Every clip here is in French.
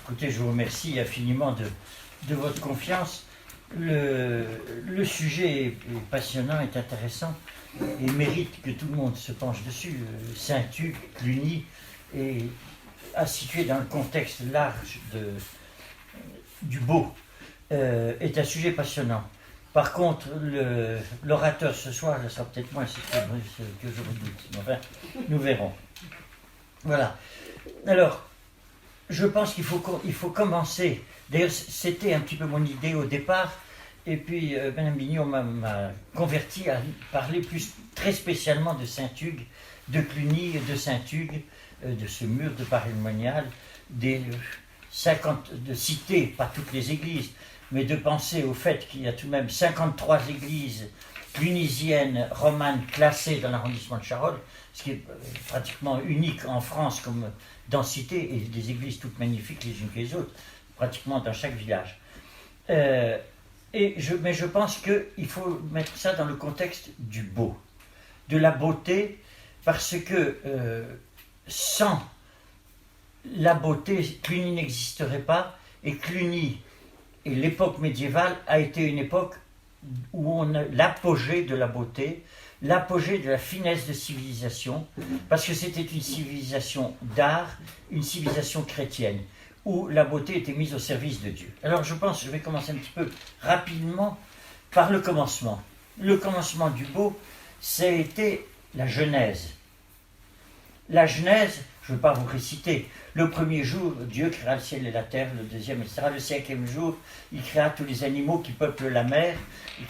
Écoutez, je vous remercie infiniment de votre confiance. Le sujet est passionnant, est intéressant et mérite que tout le monde se penche dessus. Saint-Hugues, Cluny, est à situer dans le contexte large du beau, est un sujet passionnant. Par contre, l'orateur ce soir, ça sera peut-être moins que je redoute. Enfin, nous verrons. Voilà. Alors, je pense qu'il faut commencer. D'ailleurs, c'était un petit peu mon idée au départ. Et puis, Mme Bignon m'a converti à parler très spécialement de Saint-Hugues, de Cluny, de Saint-Hugues, de ce mur de Paris-le-Monial, de citer, pas toutes les églises, mais de penser au fait qu'il y a tout de même 53 églises clunisiennes, romanes, classées dans l'arrondissement de Charolles, ce qui est pratiquement unique en France comme densité, et des églises toutes magnifiques les unes que les autres, pratiquement dans chaque village. Mais je pense qu'il faut mettre ça dans le contexte du beau, de la beauté, parce que sans la beauté, Cluny n'existerait pas, et Cluny, et l'époque médiévale, a été une époque où on a l'apogée de la beauté, l'apogée de la finesse de civilisation, parce que c'était une civilisation d'art, une civilisation chrétienne, où la beauté était mise au service de Dieu. Alors je vais commencer un petit peu rapidement par le commencement. Le commencement du beau, ça a été la Genèse. La Genèse, je ne veux pas vous réciter, le premier jour, Dieu créa le ciel et la terre, le deuxième, etc. Le cinquième jour, il créa tous les animaux qui peuplent la mer,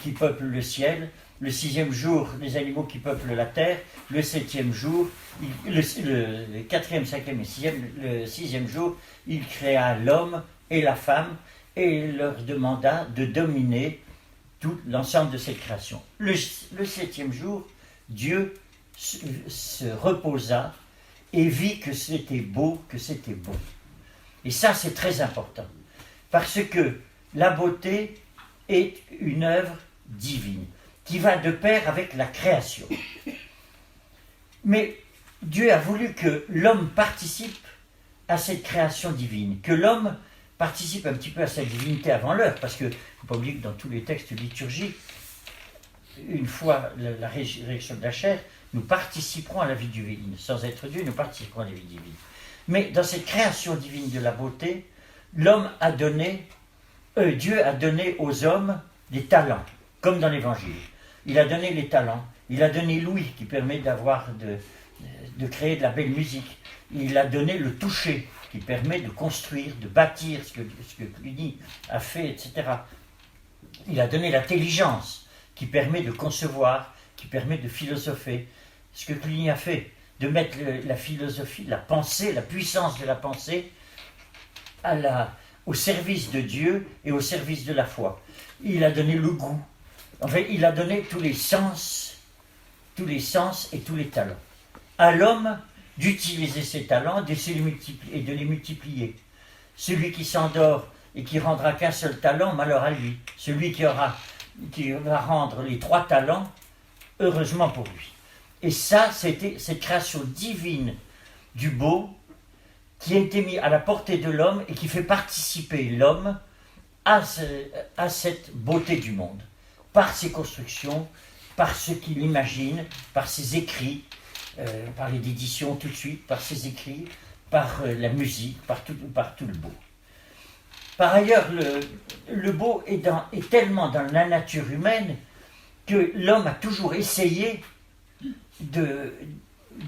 qui peuplent le ciel. Le sixième jour, les animaux qui peuplent la terre. Le septième jour, le quatrième, cinquième et le sixième jour, il créa l'homme et la femme et leur demanda de dominer tout l'ensemble de cette création. Le septième jour, Dieu se reposa et vit que c'était beau, que c'était bon. Et ça, c'est très important, parce que la beauté est une œuvre divine, qui va de pair avec la création. Mais Dieu a voulu que l'homme participe à cette création divine, que l'homme participe un petit peu à sa divinité avant l'heure, parce qu'il ne faut pas oublier que dans tous les textes liturgiques, une fois la résurrection de la chair, nous participerons à la vie divine. Sans être Dieu, nous participerons à la vie divine. Mais dans cette création divine de la beauté, Dieu a donné aux hommes des talents, comme dans l'Évangile. Il a donné les talents, il a donné l'ouïe qui permet de créer de la belle musique. Il a donné le toucher qui permet de construire, de bâtir ce que Cluny a fait, etc. Il a donné l'intelligence qui permet de concevoir, qui permet de philosopher. Ce que Cluny a fait, de mettre la philosophie, la pensée, la puissance de la pensée au service de Dieu et au service de la foi. Il a donné le goût. Enfin, il a donné tous les sens et tous les talents. À l'homme d'utiliser ses talents et de les multiplier. Celui qui s'endort et qui rendra qu'un seul talent, malheur à lui. Celui qui va rendre les 3 talents, heureusement pour lui. Et ça, c'était cette création divine du beau qui a été mise à la portée de l'homme et qui fait participer l'homme à cette beauté du monde, par ses constructions, par ce qu'il imagine, par ses écrits, par les éditions tout de suite, par ses écrits, par la musique, par tout le beau. Par ailleurs, le beau est tellement dans la nature humaine que l'homme a toujours essayé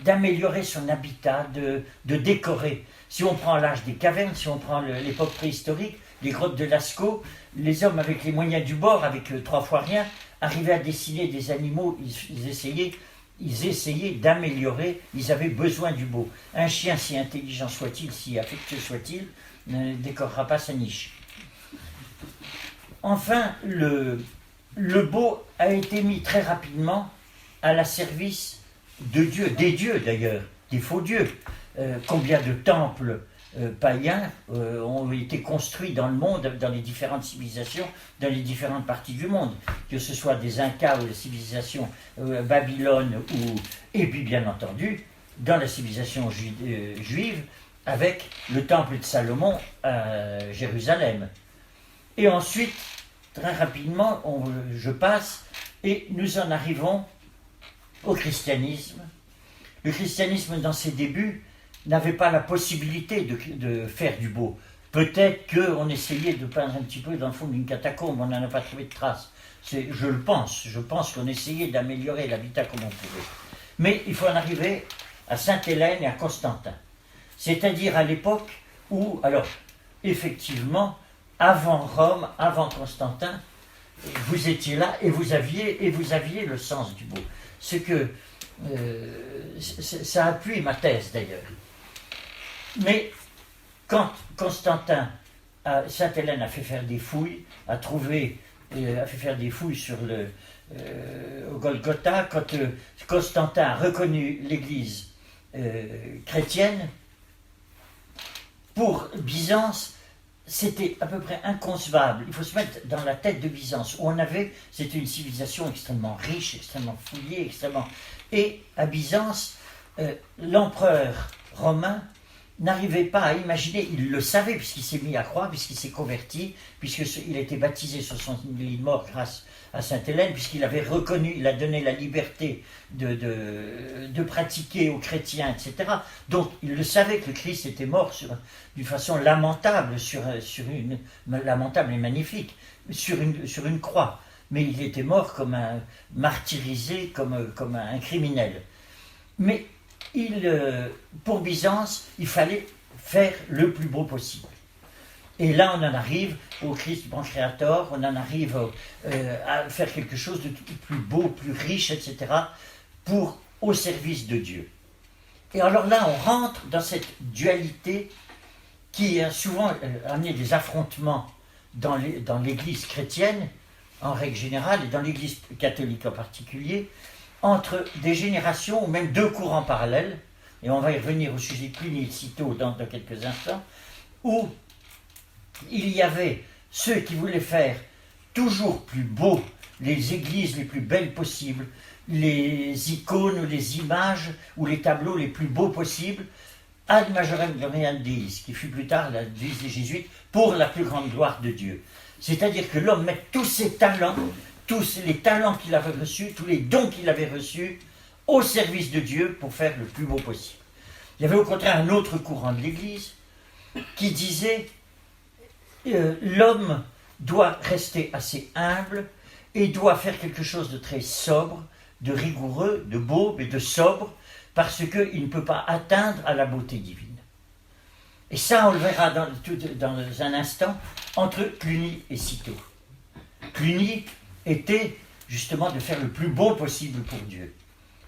d'améliorer son habitat, de décorer. Si on prend l'âge des cavernes, si on prend l'époque préhistorique, les grottes de Lascaux, les hommes avec les moyens du bord, avec 3 fois rien, arrivaient à dessiner des animaux, ils essayaient d'améliorer, ils avaient besoin du beau. Un chien, si intelligent soit-il, si affectueux soit-il, ne décorera pas sa niche. Enfin, le beau a été mis très rapidement à la service de Dieu, des dieux d'ailleurs, des faux dieux. Combien de temples païens ont été construits dans le monde, dans les différentes civilisations, dans les différentes parties du monde, que ce soit des Incas ou la civilisation Babylone, et puis bien entendu, dans la civilisation juive, avec le temple de Salomon à Jérusalem. Et ensuite, très rapidement, je passe et nous en arrivons au christianisme. Le christianisme, dans ses débuts, n'avait pas la possibilité de faire du beau. Peut-être qu'on essayait de peindre un petit peu dans le fond d'une catacombe, on n'en a pas trouvé de traces. Je le pense, qu'on essayait d'améliorer l'habitat comme on pouvait. Mais il faut en arriver à Sainte-Hélène et à Constantin. C'est-à-dire à l'époque où, alors, effectivement, avant Rome, avant Constantin, vous étiez là et vous aviez le sens du beau. Ce que ça appuie ma thèse d'ailleurs. Mais quand Constantin, Sainte-Hélène a fait faire des fouilles, a fait faire des fouilles sur au Golgotha, quand Constantin a reconnu l'Église chrétienne, pour Byzance, c'était à peu près inconcevable. Il faut se mettre dans la tête de Byzance, où c'était une civilisation extrêmement riche, extrêmement fouillée, Et à Byzance, l'empereur romain n'arrivait pas à imaginer, il le savait puisqu'il s'est mis à croire, puisqu'il s'est converti, puisqu'il a été baptisé sur son lit de mort grâce à Sainte-Hélène, puisqu'il avait reconnu, il a donné la liberté de pratiquer aux chrétiens, etc. Donc il le savait que le Christ était mort d'une façon lamentable, lamentable et magnifique, sur une croix. Mais il était mort comme un martyrisé, comme un criminel. Mais pour Byzance, il fallait faire le plus beau possible. Et là, on en arrive au Christ Pancréator, on en arrive à faire quelque chose de plus beau, plus riche, etc., au service de Dieu. Et alors là, on rentre dans cette dualité qui a souvent amené des affrontements dans l'Église chrétienne, en règle générale, et dans l'Église catholique en particulier, entre des générations ou même deux courants parallèles, et on va y revenir au sujet de Cluny et de Cîteaux dans quelques instants, où il y avait ceux qui voulaient faire toujours plus beau les églises les plus belles possibles, les icônes ou les images ou les tableaux les plus beaux possibles, ad majorem gloriam Dei, qui fut plus tard la devise des Jésuites, pour la plus grande gloire de Dieu. C'est-à-dire que l'homme met tous ses talents, tous les talents qu'il avait reçus, tous les dons qu'il avait reçus, au service de Dieu pour faire le plus beau possible. Il y avait au contraire un autre courant de l'Église qui disait l'homme doit rester assez humble et doit faire quelque chose de très sobre, de rigoureux, de beau, mais de sobre, parce qu'il ne peut pas atteindre à la beauté divine. Et ça, on le verra dans un instant, entre Cluny et Cîteaux. Cluny était justement de faire le plus beau possible pour Dieu.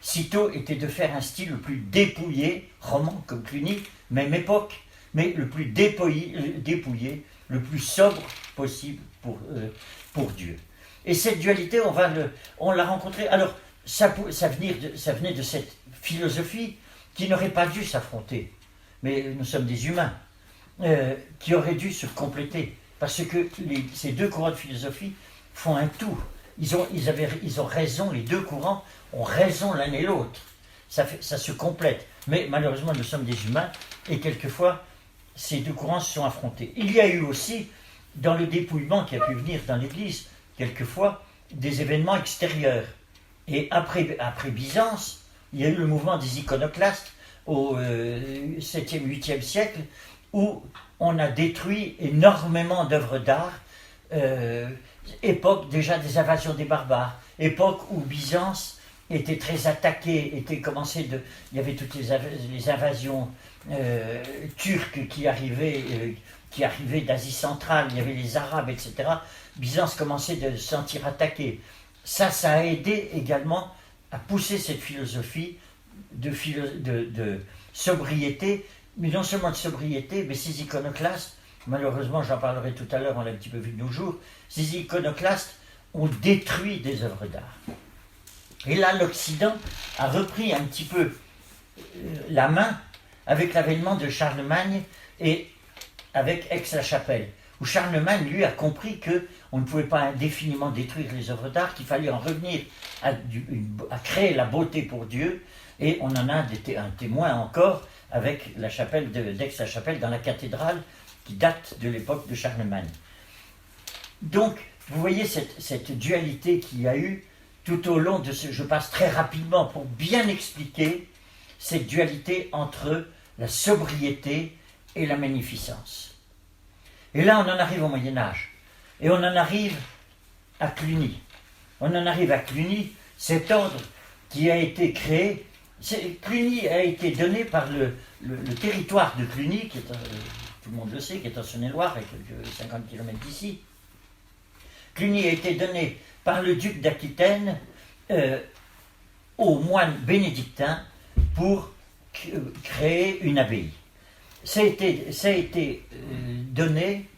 Cîteaux était de faire un style le plus dépouillé, roman comme Cluny, même époque, mais le plus dépouillé, le plus sobre possible pour Dieu. Et cette dualité, on l'a rencontrée. Alors, ça venait de cette philosophie qui n'aurait pas dû s'affronter. Mais nous sommes des humains, qui auraient dû se compléter. Parce que ces deux courants de philosophie font un tout. Ils ont raison, les deux courants ont raison l'un et l'autre. Ça se complète. Mais malheureusement, nous sommes des humains, et quelquefois, ces deux courants se sont affrontés. Il y a eu aussi, dans le dépouillement qui a pu venir dans l'Église, quelquefois, des événements extérieurs. Et après Byzance, il y a eu le mouvement des iconoclastes au 7e, 8e siècle, où on a détruit énormément d'œuvres d'art, époque déjà des invasions des barbares, époque où Byzance était très attaquée, il y avait toutes les invasions turques qui arrivaient d'Asie centrale, il y avait les Arabes, etc. Byzance commençait de se sentir attaquée. Ça a aidé également à pousser cette philosophie de sobriété, mais non seulement de sobriété, mais ces iconoclastes, malheureusement j'en parlerai tout à l'heure, on l'a un petit peu vu de nos jours, ces iconoclastes ont détruit des œuvres d'art. Et là, l'Occident a repris un petit peu la main avec l'avènement de Charlemagne et avec Aix-la-Chapelle, où Charlemagne, lui, a compris qu'on ne pouvait pas indéfiniment détruire les œuvres d'art, qu'il fallait en revenir à créer la beauté pour Dieu, et on en a un témoin encore avec la chapelle d'Aix-la-Chapelle dans la cathédrale qui date de l'époque de Charlemagne. Donc, vous voyez cette dualité qu'il y a eu tout au long de ce... Je passe très rapidement pour bien expliquer cette dualité entre la sobriété et la magnificence. Et là, on en arrive au Moyen-Âge. Et on en arrive à Cluny. On en arrive à Cluny, cet ordre qui a été créé. Cluny a été donné par le territoire de Cluny, qui est, tout le monde le sait, qui est en Saône-et-Loire, à quelques 50 km d'ici. Cluny a été donné par le duc d'Aquitaine aux moines bénédictins pour créer une abbaye. Ça a été donné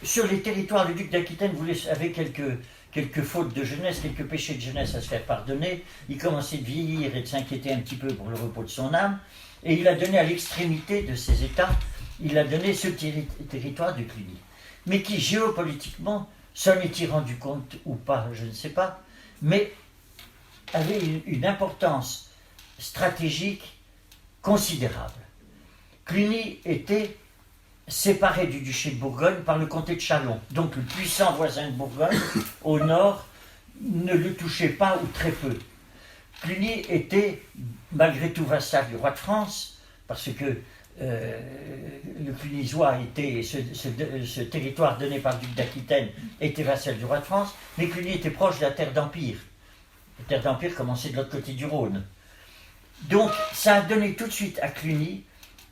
sur les territoires du duc d'Aquitaine. Vous avez quelques fautes de jeunesse, quelques péchés de jeunesse à se faire pardonner. Il commençait de vieillir et de s'inquiéter un petit peu pour le repos de son âme. Et il a donné à l'extrémité de ses États, il a donné ce territoire de Cluny. Mais qui géopolitiquement, s'en est-il rendu compte ou pas, je ne sais pas, mais avait une importance stratégique considérable. Cluny était séparé du duché de Bourgogne par le comté de Châlons. Donc le puissant voisin de Bourgogne, au nord, ne le touchait pas ou très peu. Cluny était malgré tout vassal du roi de France, parce que le Clunisois était, ce territoire donné par le duc d'Aquitaine était vassal du roi de France, mais Cluny était proche de la terre d'Empire. La terre d'Empire commençait de l'autre côté du Rhône. Donc ça a donné tout de suite à Cluny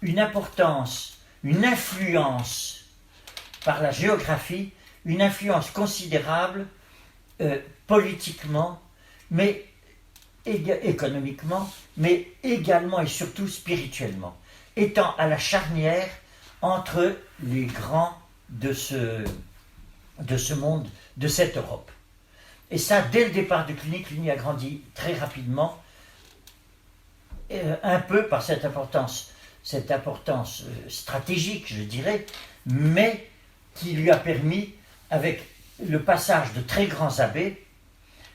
une importance, une influence par la géographie, une influence considérable politiquement, mais économiquement, mais également et surtout spirituellement, étant à la charnière entre les grands de ce monde, de cette Europe. Et ça, dès le départ de Cluny, Cluny a grandi très rapidement, un peu par cette importance stratégique, je dirais, mais qui lui a permis, avec le passage de très grands abbés,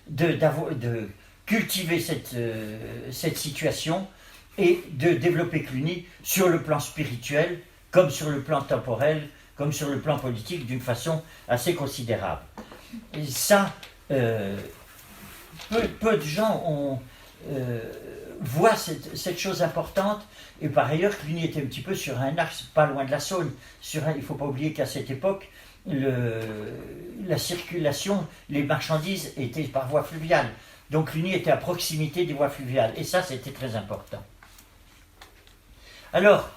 de cultiver cette situation et de développer Cluny sur le plan spirituel, comme sur le plan temporel, comme sur le plan politique, d'une façon assez considérable. Et ça, peu de gens voient cette chose importante, et par ailleurs, Cluny était un petit peu sur un axe, pas loin de la Saône. Il ne faut pas oublier qu'à cette époque, la circulation, les marchandises étaient par voie fluviale. Donc Cluny était à proximité des voies fluviales, et ça, c'était très important. Alors,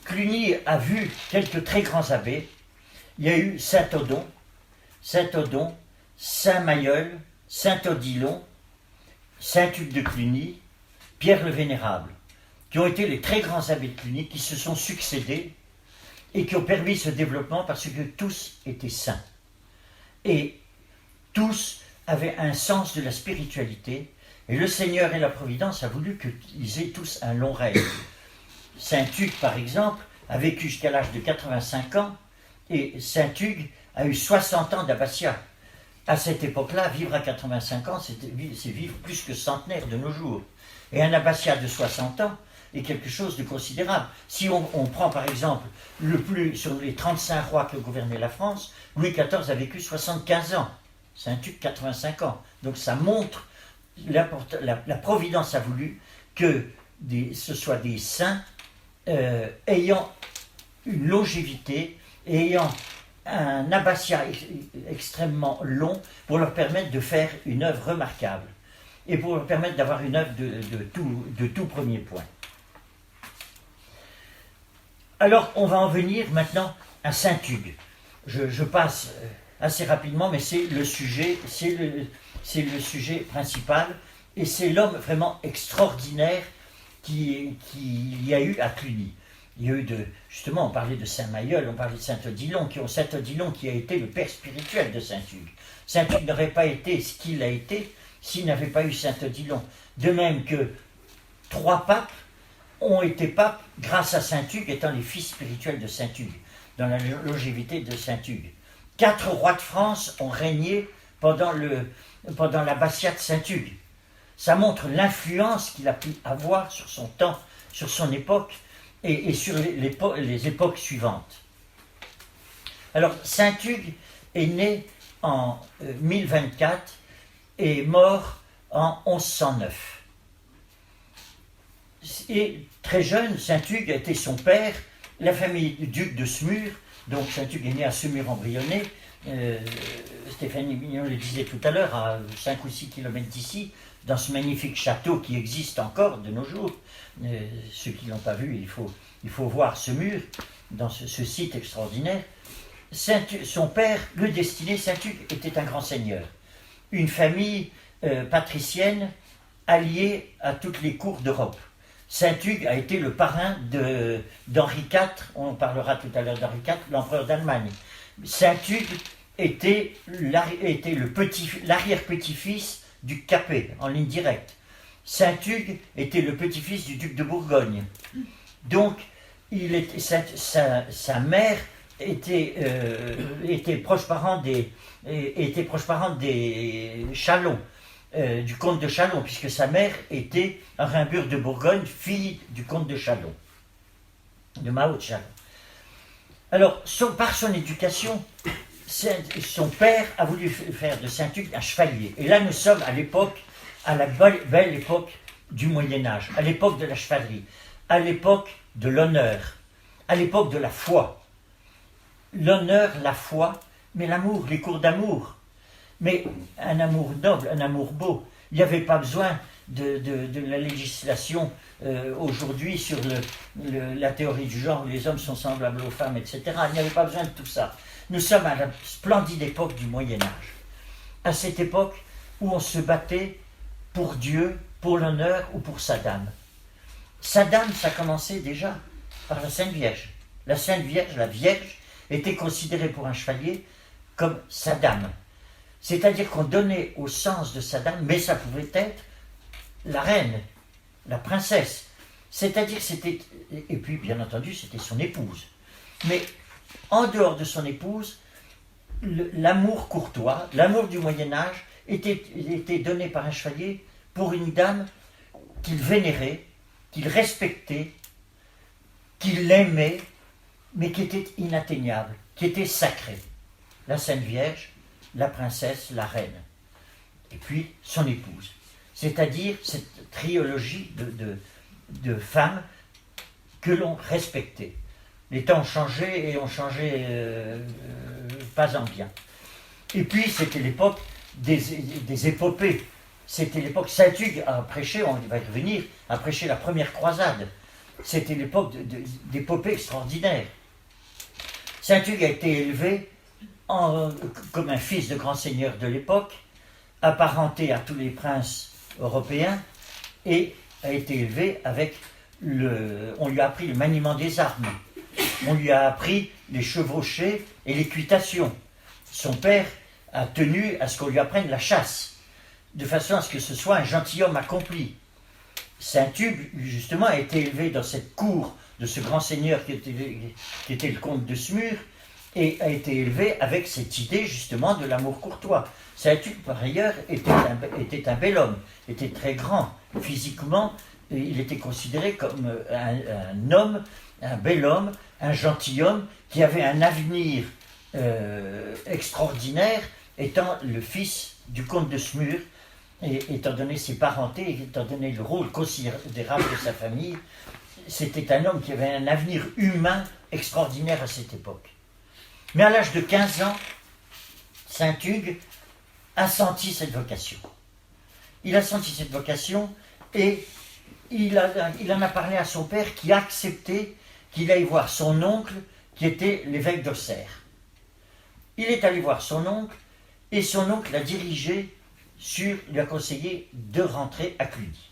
Cluny a vu quelques très grands abbés. Il y a eu Saint-Odon, Saint-Mailleul, Saint-Odilon, Saint-Hugues de Cluny, Pierre le Vénérable, qui ont été les très grands abbés de Cluny, qui se sont succédés et qui ont permis ce développement parce que tous étaient saints. Et tous avaient un sens de la spiritualité, et le Seigneur et la Providence a voulu qu'ils aient tous un long règne. Saint-Hugues, par exemple, a vécu jusqu'à l'âge de 85 ans, et Saint-Hugues a eu 60 ans d'abbatiat. À cette époque-là, vivre à 85 ans, c'est vivre plus que centenaire de nos jours. Et un abbatiat de 60 ans est quelque chose de considérable. Si on prend par exemple sur les 35 rois qui ont gouverné la France, Louis XIV a vécu 75 ans, Saint-Hugues 85 ans. Donc ça montre, la Providence a voulu que ce soit des saints ayant une longévité, ayant un abbatiat extrêmement long pour leur permettre de faire une œuvre remarquable et pour leur permettre d'avoir une œuvre de tout premier point. Alors, on va en venir maintenant à Saint-Hugues. Je passe assez rapidement, mais c'est le sujet principal, et c'est l'homme vraiment extraordinaire qu'il y a eu à Cluny. Il y a eu justement, on parlait de Saint-Mailleul, on parlait de Saint-Odilon, Saint-Odilon qui a été le père spirituel de Saint-Hugues. Saint-Hugues n'aurait pas été ce qu'il a été s'il n'avait pas eu Saint-Odilon. De même que 3 papes ont été papes grâce à Saint-Hugues, étant les fils spirituels de Saint-Hugues, dans la longévité de Saint-Hugues. 4 rois de France ont régné pendant l'abbatiat de Saint-Hugues. Ça montre l'influence qu'il a pu avoir sur son temps sur son époque et sur les époques suivantes. Alors, Saint Hugues est né en 1024 et mort en 1109. Et très jeune, Saint Hugues a été son père, la famille du duc de Smur, donc Saint Hugues est né à Semur-en-Brionnais, Stéphanie Mignon le disait tout à l'heure, à 5 ou 6 kilomètres d'ici, dans ce magnifique château qui existe encore de nos jours. Ceux qui ne l'ont pas vu, il faut voir Semur, dans ce site extraordinaire. Son père, le destiné, Saint Hugues, était un grand seigneur. Une famille patricienne alliée à toutes les cours d'Europe. Saint Hugues a été le parrain d'Henri IV, on parlera tout à l'heure d'Henri IV, l'empereur d'Allemagne. Saint Hugues était l'arrière-petit-fils du Capet, en ligne directe. Saint Hugues était le petit-fils du duc de Bourgogne. Donc, sa mère était proche parent des Chalon, du comte de Chalon, puisque sa mère était Rimbure de Bourgogne, fille du comte de Chalon, de Mao de Chalon. Alors, par son éducation, son père a voulu faire de Saint Hugues un chevalier. Et là, nous sommes à la belle époque du Moyen-Âge, à l'époque de la chevalerie, à l'époque de l'honneur, à l'époque de la foi. L'honneur, la foi, mais l'amour, les cours d'amour. Mais un amour noble, un amour beau. Il n'y avait pas besoin de la législation aujourd'hui sur la théorie du genre, où les hommes sont semblables aux femmes, etc. Il n'y avait pas besoin de tout ça. Nous sommes à la splendide époque du Moyen-Âge. À cette époque où on se battait pour Dieu, pour l'honneur ou pour sa dame. Sa dame, ça commençait déjà par la Sainte Vierge. La Sainte Vierge, la Vierge, était considérée pour un chevalier comme sa dame. C'est-à-dire qu'on donnait au sens de sa dame, mais ça pouvait être la reine, la princesse. C'est-à-dire c'était, et puis bien entendu c'était son épouse. Mais en dehors de son épouse, l'amour courtois, l'amour du Moyen-Âge était donné par un chevalier pour une dame qu'il vénérait, qu'il respectait, qu'il aimait, mais qui était inatteignable, qui était sacrée. La Sainte Vierge, la princesse, la reine, et puis son épouse. C'est-à-dire cette trilogie de femmes que l'on respectait. Les temps ont changé et ont changé pas en bien. Et puis c'était l'époque des épopées. C'était l'époque, Saint Hugues a prêché, on va y revenir, a prêché la première croisade. C'était l'époque d'épopées extraordinaires. Saint Hugues a été élevé comme un fils de grand seigneur de l'époque, apparenté à tous les princes européens, et a été élevé avec on lui a appris le maniement des armes, on lui a appris les chevauchées et l'équitation. Son père a tenu à ce qu'on lui apprenne la chasse, de façon à ce que ce soit un gentilhomme accompli. Saint Hugues, justement, a été élevé dans cette cour de ce grand seigneur qui était le comte de Smur, et a été élevé avec cette idée justement de l'amour courtois. Saint Hugues, par ailleurs, était un bel homme, était très grand physiquement, et il était considéré comme un homme, un bel homme, un gentilhomme qui avait un avenir extraordinaire, étant le fils du comte de Smur, et étant donné ses parentés, étant donné le rôle considérable de sa famille, c'était un homme qui avait un avenir humain extraordinaire à cette époque. Mais à l'âge de 15 ans, Saint Hugues a senti cette vocation. Il a senti cette vocation et il en a parlé à son père qui a accepté qu'il aille voir son oncle qui était l'évêque d'Auxerre. Il est allé voir son oncle et son oncle l'a dirigé lui a conseillé de rentrer à Cluny.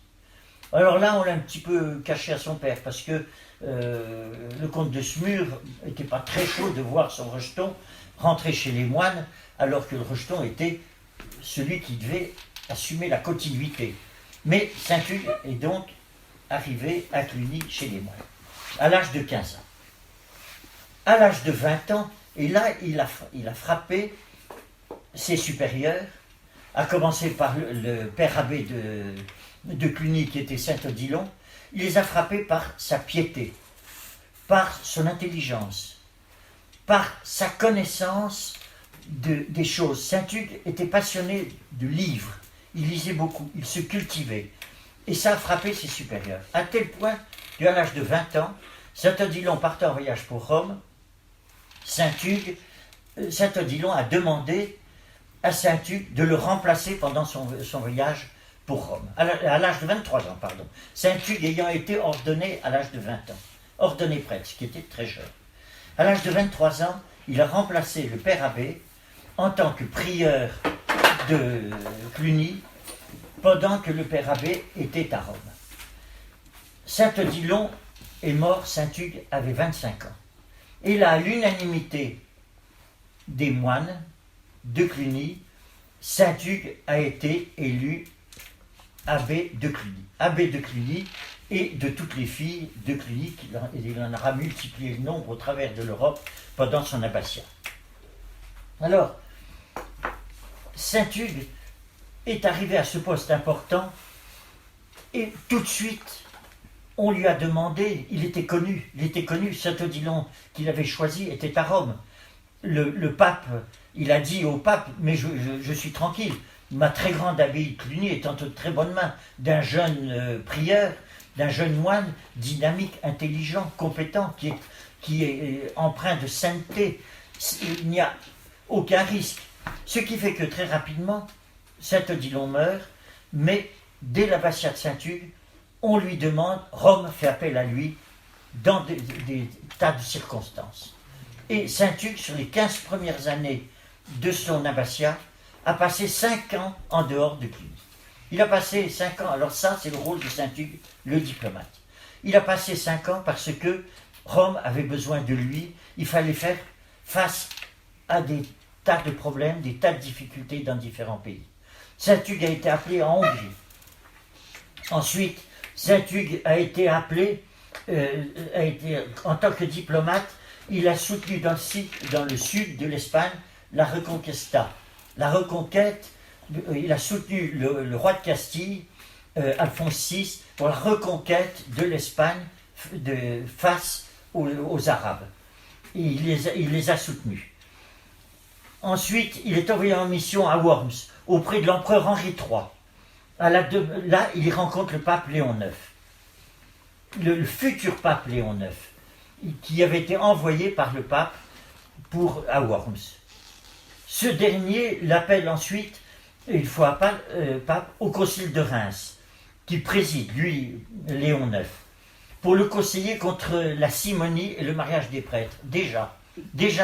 Alors là, on l'a un petit peu caché à son père parce que le comte de Smur n'était pas très chaud de voir son rejeton rentrer chez les moines alors que le rejeton était celui qui devait assumer la continuité. Mais Saint Hugues est donc arrivé à Cluny chez les moines, à l'âge de 15 ans. À l'âge de 20 ans, et là, il a frappé ses supérieurs, à commencer par le père abbé de Cluny qui était Saint Odilon, Il les a frappés par sa piété, par son intelligence, par sa connaissance des choses. Saint-Hugues était passionné de livres, il lisait beaucoup, il se cultivait. Et ça a frappé ses supérieurs, à tel point qu'à l'âge de 20 ans, Saint-Odilon partait en voyage pour Rome. Saint-Odilon a demandé à Saint-Hugues de le remplacer pendant son voyage pour Rome, à l'âge de 23 ans, pardon. Saint-Hugues ayant été ordonné à l'âge de 20 ans, ordonné prêtre, ce qui était très jeune. À l'âge de 23 ans, il a remplacé le père abbé en tant que prieur de Cluny, pendant que le père abbé était à Rome. Saint-Odilon est mort, Saint-Hugues avait 25 ans. Et là, à l'unanimité des moines de Cluny, Saint-Hugues a été élu abbé de Cluny. Abbé de Cluny et de toutes les filles de Cluny, il en aura multiplié le nombre au travers de l'Europe pendant son abbatiat. Alors, Saint-Hugues est arrivé à ce poste important et tout de suite, on lui a demandé, il était connu, Saint-Odilon qu'il avait choisi était à Rome. Le pape, il a dit au pape, mais je suis tranquille, ma très grande abbaye de Cluny est entre de très bonnes mains d'un jeune prieur, d'un jeune moine dynamique, intelligent, compétent, qui est empreint de sainteté. Il n'y a aucun risque. Ce qui fait que très rapidement, Saint-Odilon meurt, mais dès l'abbatiat de Saint-Hugues, on lui demande, Rome fait appel à lui dans des tas de circonstances. Et Saint-Hugues, sur les 15 premières années de son abbatiat, a passé 5 ans en dehors de Cluny. Il a passé 5 ans, alors ça c'est le rôle de Saint-Hugues, le diplomate. Il a passé 5 ans parce que Rome avait besoin de lui, il fallait faire face à des tas de problèmes, des tas de difficultés dans différents pays. Saint-Hugues a été appelé en Hongrie. Ensuite, Saint-Hugues a été appelé, en tant que diplomate, il a soutenu dans le sud de l'Espagne la Reconquista. La reconquête, il a soutenu le roi de Castille, Alphonse VI, pour la reconquête de l'Espagne face aux Arabes. Et il les a soutenus. Ensuite, il est envoyé en mission à Worms, auprès de l'empereur Henri III. Là, il y rencontre le pape Léon IX, le futur pape Léon IX, qui avait été envoyé par le pape à Worms. Ce dernier l'appelle ensuite, une fois pape, au concile de Reims, qu'il préside, lui, Léon IX, pour le conseiller contre la simonie et le mariage des prêtres. Déjà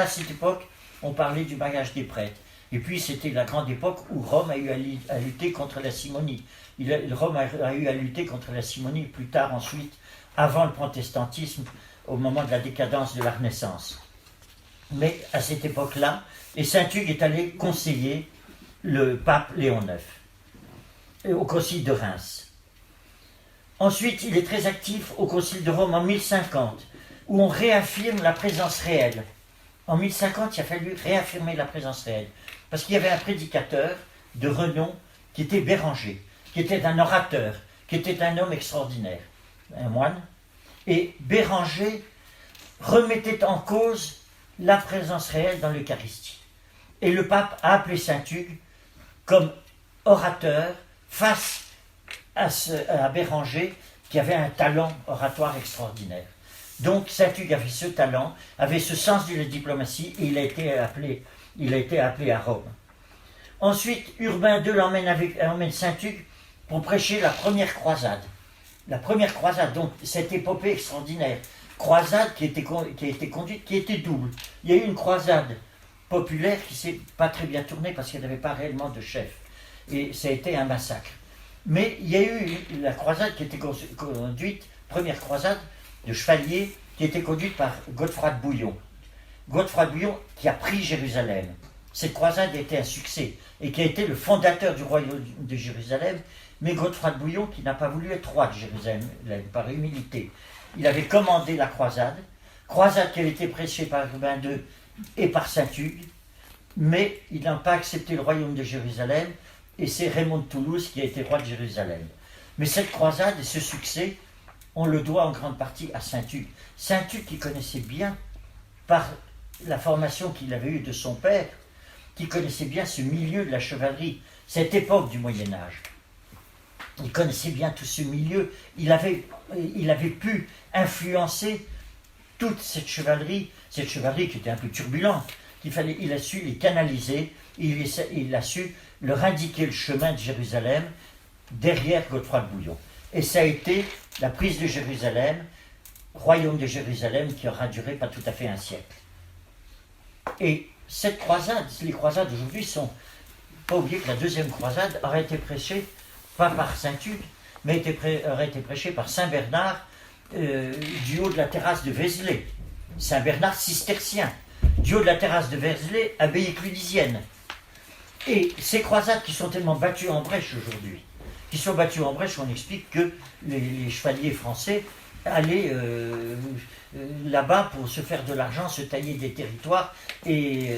à cette époque, on parlait du mariage des prêtres. Et puis c'était la grande époque où Rome a eu à lutter contre la simonie. Rome a eu à lutter contre la simonie plus tard ensuite, avant le protestantisme, au moment de la décadence de la Renaissance. Mais à cette époque-là, et Saint-Hugues est allé conseiller le pape Léon IX au concile de Reims. Ensuite, il est très actif au concile de Rome en 1050, où on réaffirme la présence réelle. En 1050, il a fallu réaffirmer la présence réelle. Parce qu'il y avait un prédicateur de renom qui était Béranger, qui était un orateur, qui était un homme extraordinaire, un moine. Et Béranger remettait en cause la présence réelle dans l'Eucharistie. Et le pape a appelé Saint-Hugues comme orateur face à Béranger, qui avait un talent oratoire extraordinaire. Donc Saint-Hugues avait ce talent, avait ce sens de la diplomatie, et il a été appelé à Rome. Ensuite, Urbain II emmène Saint-Hugues pour prêcher la première croisade. La première croisade, donc cette épopée extraordinaire. Croisade qui a été conduite, qui était double. Il y a eu une croisade populaire qui ne s'est pas très bien tournée parce qu'il n'y avait pas réellement de chef. Et ça a été un massacre. Mais il y a eu la croisade qui était conduite, première croisade de chevaliers, qui était conduite par Godefroy de Bouillon. Godefroy de Bouillon qui a pris Jérusalem. Cette croisade a été un succès et qui a été le fondateur du royaume de Jérusalem, mais Godefroy de Bouillon qui n'a pas voulu être roi de Jérusalem par humilité. Il avait commandé la croisade qui avait été prêchée par Urbain II et par Saint-Hugues, mais il n'a pas accepté le royaume de Jérusalem, et c'est Raymond de Toulouse qui a été roi de Jérusalem. Mais cette croisade et ce succès on le doit en grande partie à saint Hugues. Saint Hugues qui connaissait bien, par la formation qu'il avait eue de son père, qui connaissait bien ce milieu de la chevalerie, cette époque du Moyen-Âge. Il connaissait bien tout ce milieu, il avait pu influencer toute cette chevalerie qui était un peu turbulente, il a su les canaliser, il a su leur indiquer le chemin de Jérusalem derrière Godefroy de Bouillon. Et ça a été la prise de Jérusalem, royaume de Jérusalem, qui aura duré pas tout à fait un siècle. Et cette croisade, les croisades aujourd'hui sont, pas oublier que la deuxième croisade aurait été prêchée, pas par saint Hugues, mais aurait été prêchée par saint Bernard du haut de la terrasse de Vézelay. Saint Bernard cistercien, du haut de la terrasse de Vézelay, abbaye clunisienne. Et ces croisades qui sont tellement battues en brèche aujourd'hui, qui sont battues en brèche, on explique que les chevaliers français allaient là-bas pour se faire de l'argent, se tailler des territoires et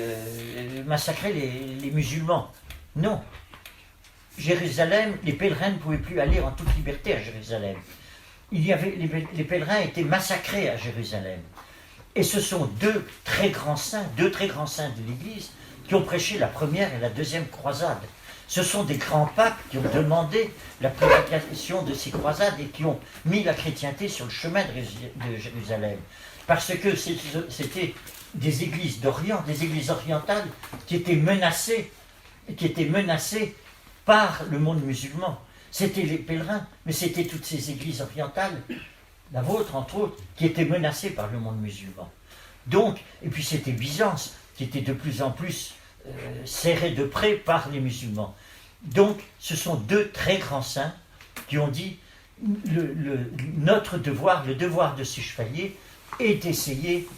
massacrer les musulmans. Non. Jérusalem, les pèlerins ne pouvaient plus aller en toute liberté à Jérusalem. Les pèlerins étaient massacrés à Jérusalem. Et ce sont deux très grands saints de l'Église, qui ont prêché la première et la deuxième croisade. Ce sont des grands papes qui ont demandé la prédication de ces croisades et qui ont mis la chrétienté sur le chemin de Jérusalem. Parce que c'était des églises d'Orient, des églises orientales qui étaient menacées par le monde musulman. C'était les pèlerins, mais c'était toutes ces églises orientales, la vôtre entre autres, qui étaient menacées par le monde musulman. Donc, et puis c'était Byzance, qui était de plus en plus serré de près par les musulmans. Donc, ce sont deux très grands saints qui ont dit notre devoir, le devoir de ces chevaliers, est d'essayer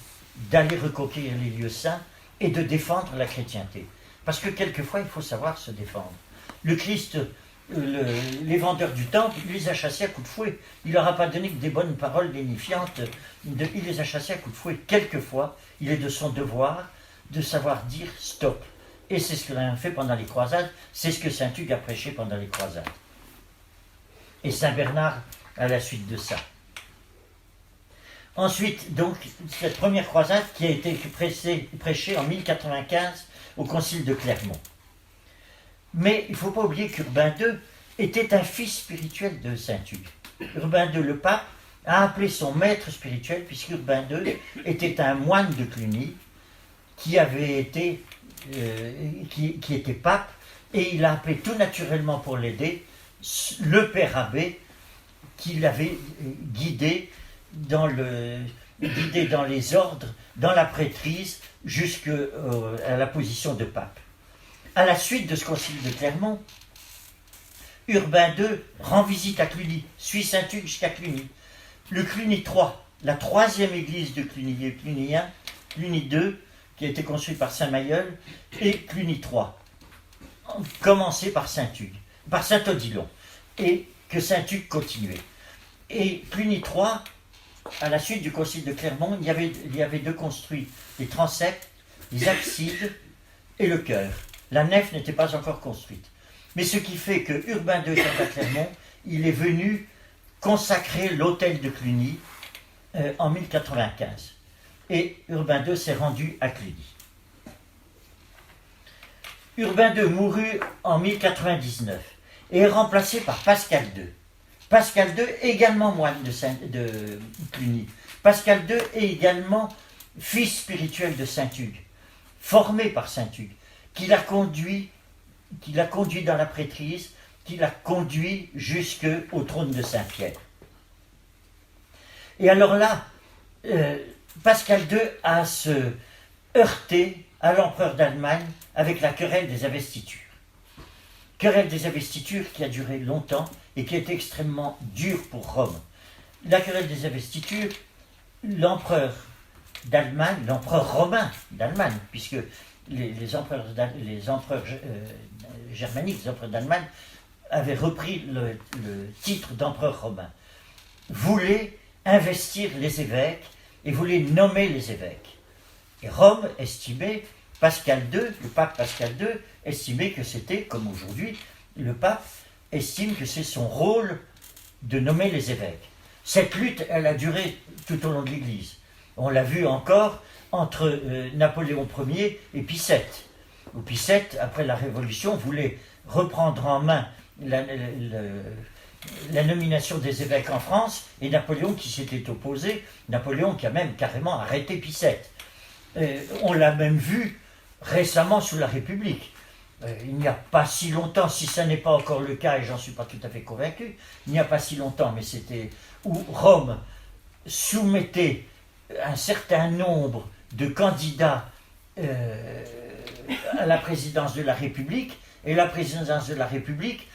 d'aller reconquérir les lieux saints et de défendre la chrétienté. Parce que quelquefois, il faut savoir se défendre. Le Christ, les vendeurs du temple, il les a chassés à coups de fouet. Il leur a pas donné que des bonnes paroles lénifiantes. Il les a chassés à coups de fouet. Quelquefois, il est de son devoir de savoir dire stop. Et c'est ce que l'on a fait pendant les croisades, c'est ce que saint Hugues a prêché pendant les croisades. Et saint Bernard à la suite de ça. Ensuite, donc, cette première croisade qui a été prêchée en 1095 au concile de Clermont. Mais il ne faut pas oublier qu'Urbain II était un fils spirituel de saint Hugues. Urbain II, le pape, a appelé son maître spirituel, puisqu'Urbain II était un moine de Cluny qui était pape, et il a appelé tout naturellement pour l'aider le père abbé qui l'avait guidé dans les ordres, dans la prêtrise, jusqu'à la position de pape. À la suite de ce concile de Clermont, Urbain II rend visite à Cluny, suit saint Hugues jusqu'à Cluny. Le Cluny III, la troisième église de Cluny, Cluny I, Cluny II, qui a été construite par saint Mailleul, et Cluny III, commencé par saint Hugues, par saint Odilon, et que saint Hugues continuait. Et Cluny III, à la suite du concile de Clermont, il y avait deux construits, les transepts, les absides et le chœur. La nef n'était pas encore construite. Mais ce qui fait que Urbain II étant à Clermont, il est venu consacrer l'hôtel de Cluny en 1095. Et Urbain II s'est rendu à Cluny. Urbain II mourut en 1099 et est remplacé par Pascal II. Pascal II, également moine de Cluny. Pascal II est également fils spirituel de saint Hugues, formé par saint Hugues, qui l'a conduit dans la prêtrise, qui l'a conduit jusqu'au trône de Saint-Pierre. Et alors là, Pascal II a se heurté à l'empereur d'Allemagne avec la querelle des investitures. Querelle des investitures qui a duré longtemps et qui est extrêmement dure pour Rome. La querelle des investitures, l'empereur d'Allemagne, l'empereur romain d'Allemagne, puisque les empereurs germaniques, les empereurs d'Allemagne, avaient repris le titre d'empereur romain, voulaient investir les évêques et voulaient nommer les évêques. Et Rome estimait, Pascal II, le pape Pascal II, estimait que c'était, comme aujourd'hui, le pape estime que c'est son rôle de nommer les évêques. Cette lutte, elle a duré tout au long de l'Église. On l'a vu encore entre Napoléon Ier et Pie VII. Pie VII, après la Révolution, voulait reprendre en main la nomination des évêques en France, et Napoléon qui s'était opposé, Napoléon qui a même carrément arrêté Pie VII. On l'a même vu récemment sous la République. Il n'y a pas si longtemps, si ça n'est pas encore le cas, et j'en suis pas tout à fait convaincu, il n'y a pas si longtemps, mais c'était où Rome soumettait un certain nombre de candidats à la présidence de la République, et la présidence de la République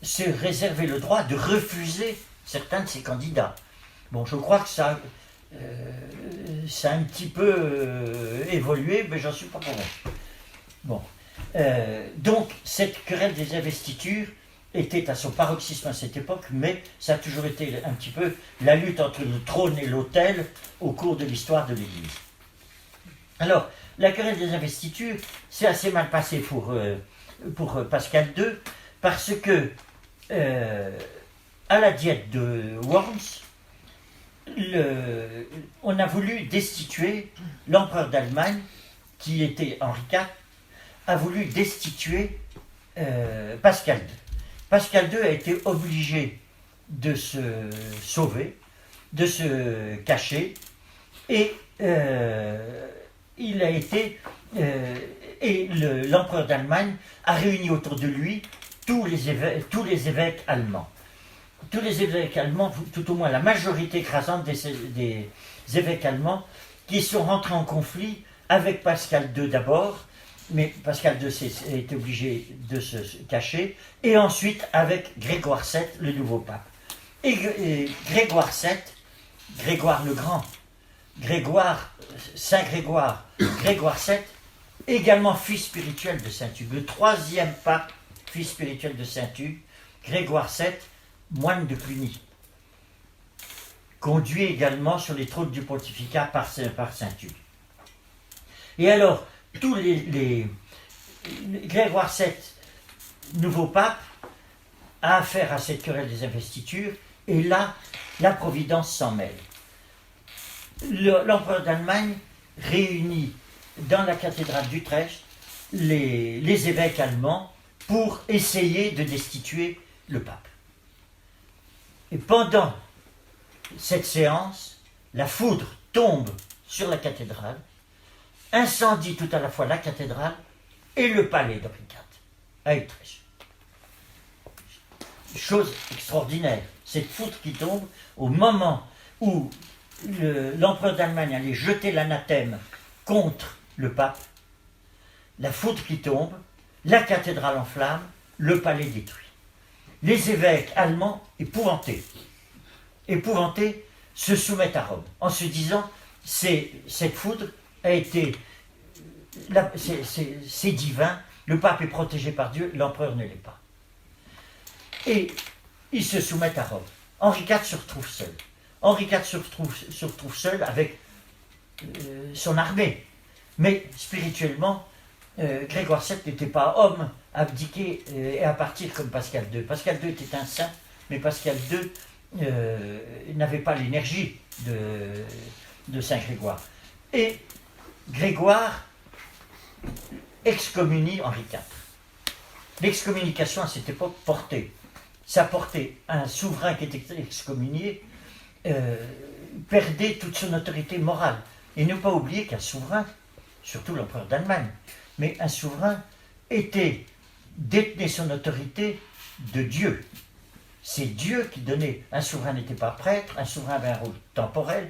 se réservait le droit de refuser certains de ces candidats. Bon, je crois que ça a un petit peu évolué, mais j'en suis pas convaincu. Bon. Donc, cette querelle des investitures était à son paroxysme à cette époque, mais ça a toujours été un petit peu la lutte entre le trône et l'autel au cours de l'histoire de l'Église. Alors, la querelle des investitures, c'est assez mal passé pour Pascal II, parce que à la diète de Worms, on a voulu destituer l'empereur d'Allemagne, qui était Henri IV, a voulu destituer Pascal II. Pascal II a été obligé de se sauver, de se cacher, et il a été l'empereur d'Allemagne a réuni autour de lui tous les évêques allemands. Tous les évêques allemands, tout au moins la majorité écrasante des évêques allemands, qui sont rentrés en conflit avec Pascal II d'abord, mais Pascal II a été obligé de se cacher, et ensuite avec Grégoire VII, le nouveau pape. Et Grégoire VII, Grégoire le Grand, Saint Grégoire, Grégoire VII, également fils spirituel de Saint Hugues, le troisième pape, fils spirituel de Saint Hugues, Grégoire VII, moine de Cluny, conduit également sur les trônes du pontificat par Saint Hugues. Et alors, tous les Grégoire VII, nouveau pape, a affaire à cette querelle des investitures, et là, la Providence s'en mêle. L'empereur d'Allemagne réunit dans la cathédrale d'Utrecht les évêques allemands pour essayer de destituer le pape. Et pendant cette séance, la foudre tombe sur la cathédrale, incendie tout à la fois la cathédrale et le palais d'Henri IV à Utrecht. Chose extraordinaire, cette foudre qui tombe au moment où l'empereur d'Allemagne allait jeter l'anathème contre le pape, la foudre qui tombe, la cathédrale en flammes, le palais détruit. Les évêques allemands, épouvantés, se soumettent à Rome, en se disant, cette foudre a été, c'est divin, le pape est protégé par Dieu, l'empereur ne l'est pas. Et ils se soumettent à Rome. Henri IV se retrouve seul. Henri IV se retrouve seul avec son armée. Mais spirituellement, Grégoire VII n'était pas homme à abdiquer et à partir comme Pascal II. Pascal II était un saint, mais Pascal II n'avait pas l'énergie de Saint Grégoire. Et Grégoire excommunie Henri IV. L'excommunication à cette époque ça portait un souverain qui était excommunié, perdait toute son autorité morale. Et ne pas oublier qu'un souverain, surtout l'empereur d'Allemagne, mais un souverain détenait son autorité de Dieu. C'est Dieu qui donnait. Un souverain n'était pas prêtre, un souverain avait un rôle temporel,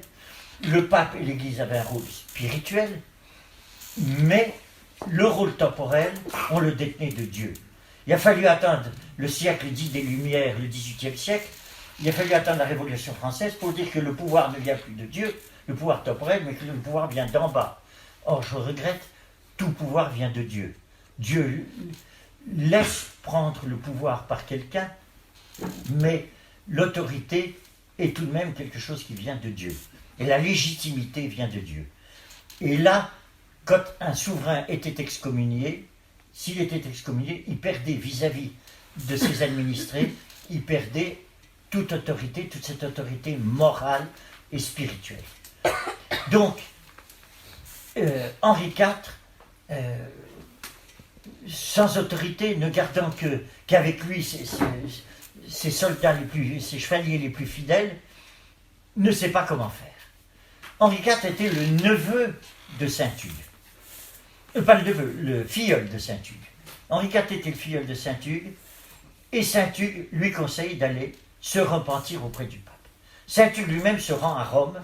le pape et l'Église avaient un rôle spirituel, mais le rôle temporel, on le détenait de Dieu. Il a fallu attendre le siècle dit des Lumières, le XVIIIe siècle, il a fallu attendre la Révolution française pour dire que le pouvoir ne vient plus de Dieu, le pouvoir temporel, mais que le pouvoir vient d'en bas. Or, je regrette, tout pouvoir vient de Dieu. Dieu laisse prendre le pouvoir par quelqu'un, mais l'autorité est tout de même quelque chose qui vient de Dieu. Et la légitimité vient de Dieu. Et là, quand un souverain était excommunié, s'il était excommunié, il perdait vis-à-vis de ses administrés, il perdait toute autorité, toute cette autorité morale et spirituelle. Donc, Henri IV, sans autorité, ne gardant qu'avec lui ses soldats ses chevaliers les plus fidèles, ne sait pas comment faire. Henri IV était le neveu de Saint-Hugues. Pas le neveu, le filleul de Saint-Hugues. Henri IV était le filleul de Saint-Hugues, et Saint-Hugues lui conseille d'aller se repentir auprès du pape. Saint-Hugues lui-même se rend à Rome,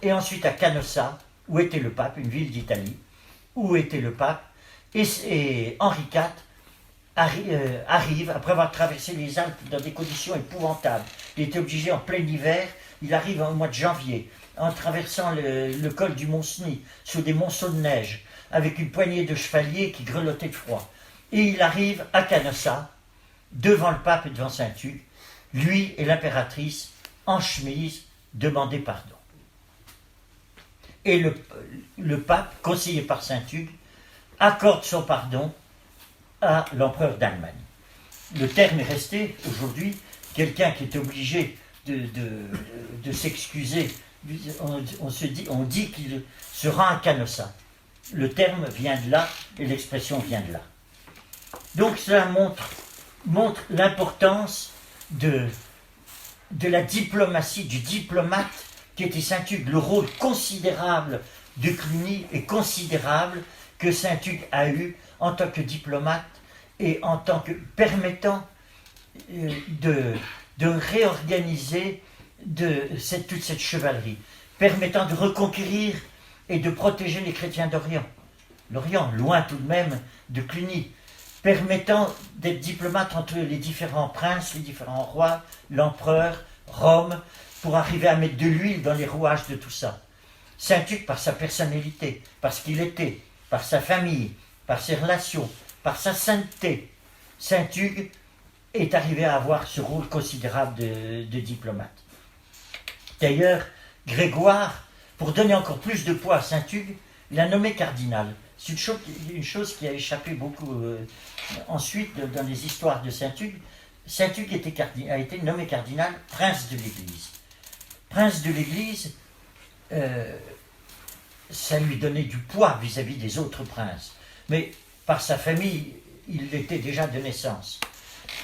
et ensuite à Canossa, où était le pape, une ville d'Italie, où était le pape, et Henri IV arrive, après avoir traversé les Alpes dans des conditions épouvantables. Il était obligé en plein hiver, il arrive au mois de janvier, en traversant le col du Mont-Cenis, sous des monceaux de neige, avec une poignée de chevaliers qui grelottaient de froid. Et il arrive à Canossa, devant le pape et devant Saint-Hugues, lui et l'impératrice, en chemise, demander pardon. Et le pape, conseillé par Saint-Hugues, accorde son pardon à l'empereur d'Allemagne. Le terme est resté aujourd'hui, quelqu'un qui est obligé de s'excuser, on dit qu'il se rend à Canossa. Le terme vient de là et l'expression vient de là. Donc cela montre l'importance de la diplomatie, du diplomate qui était Saint-Hugues, le rôle considérable de Cluny est considérable que Saint-Hugues a eu en tant que diplomate et en tant que permettant de réorganiser toute cette chevalerie, permettant de reconquérir et de protéger les chrétiens d'Orient. L'Orient, loin tout de même de Cluny, permettant d'être diplomate entre les différents princes, les différents rois, l'empereur, Rome, pour arriver à mettre de l'huile dans les rouages de tout ça. Saint-Hugues, par sa personnalité, par ce qu'il était, par sa famille, par ses relations, par sa sainteté, Saint-Hugues est arrivé à avoir ce rôle considérable de diplomate. D'ailleurs, Grégoire, pour donner encore plus de poids à Saint-Hugues, l'a nommé cardinal. C'est une chose qui a échappé beaucoup ensuite dans les histoires de Saint-Hugues. Saint-Hugues a été nommé cardinal, prince de l'Église. Prince de l'Église, ça lui donnait du poids vis-à-vis des autres princes. Mais par sa famille, il l'était déjà de naissance.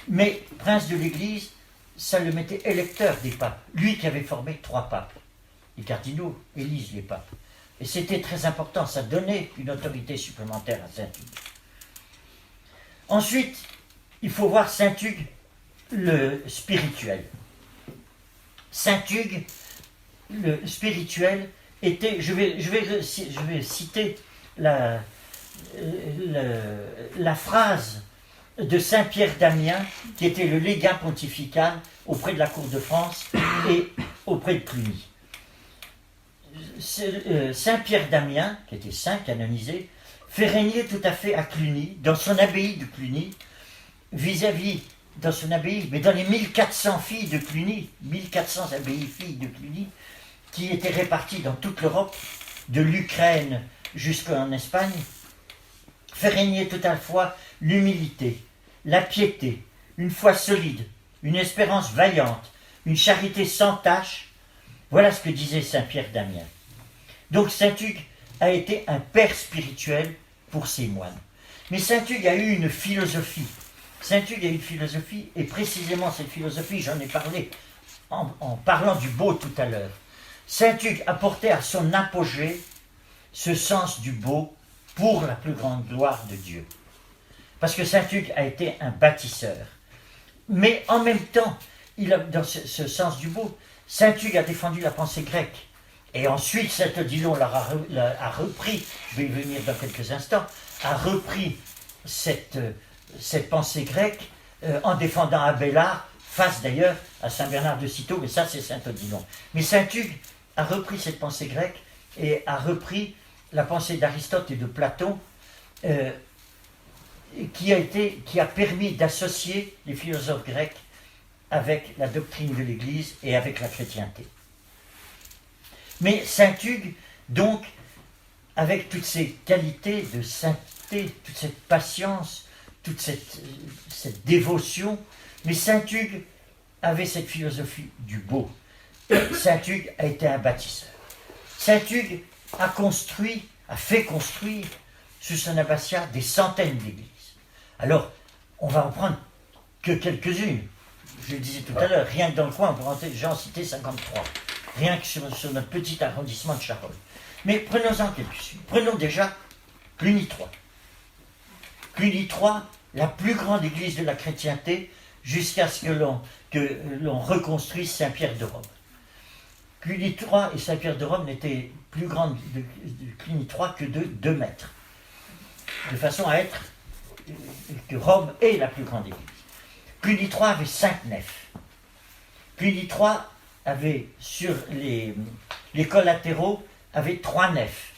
Mais prince de l'Église, ça le mettait électeur des papes. Lui qui avait formé 3 papes. Les cardinaux élisent les papes. Et c'était très important, ça donnait une autorité supplémentaire à Saint-Hugues. Ensuite, il faut voir Saint-Hugues, le spirituel. Saint-Hugues, le spirituel, était, je vais citer la phrase de Saint-Pierre d'Amiens, qui était le légat pontifical auprès de la cour de France et auprès de Cluny. Saint-Pierre d'Amiens, qui était saint canonisé, fait régner tout à fait à Cluny, dans son abbaye de Cluny, vis-à-vis, dans son abbaye, mais dans les 1400 filles de Cluny, 1400 abbayes filles de Cluny, qui étaient réparties dans toute l'Europe, de l'Ukraine jusqu'en Espagne, fait régner tout à la fois l'humilité, la piété, une foi solide, une espérance vaillante, une charité sans tache. Voilà ce que disait Saint-Pierre d'Amiens. Donc Saint-Hugues a été un père spirituel pour ses moines. Mais Saint-Hugues a eu une philosophie. Saint-Hugues a eu une philosophie, et précisément cette philosophie, j'en ai parlé en parlant du beau tout à l'heure. Saint-Hugues apportait à son apogée ce sens du beau pour la plus grande gloire de Dieu. Parce que Saint-Hugues a été un bâtisseur. Mais en même temps, dans ce sens du beau, Saint-Hugues a défendu la pensée grecque. Et ensuite, Saint-Odilon a repris, je vais y venir dans quelques instants, a repris cette pensée grecque en défendant Abélard, face d'ailleurs à Saint-Bernard de Cîteaux, mais ça c'est Saint-Odilon. Mais Saint-Hugues a repris cette pensée grecque et a repris la pensée d'Aristote et de Platon, qui a permis d'associer les philosophes grecs avec la doctrine de l'Église et avec la chrétienté. Mais Saint-Hugues, donc, avec toutes ces qualités de sainteté, toute cette patience, toute cette dévotion, Mais Saint-Hugues avait cette philosophie du beau. Saint-Hugues a été un bâtisseur. Saint-Hugues a fait construire sous son abbatiat des centaines d'églises. Alors, on va en prendre que quelques-unes. Je le disais tout à l'heure, rien que dans le coin, on pourrait déjà en citer 53. Rien que sur notre petit arrondissement de Charolles. Mais prenons-en quelques-unes. Prenons déjà Cluny 3. Cluny 3, la plus grande église de la chrétienté, jusqu'à ce que l'on reconstruise Saint-Pierre de Rome. Cluny 3 et Saint-Pierre de Rome n'étaient plus grandes de Cluny 3 que de 2 mètres. De façon à être que Rome est la plus grande église. Cluny 3 avait 5 nefs. Cluny 3 avait, sur les collatéraux, avait 3 nefs.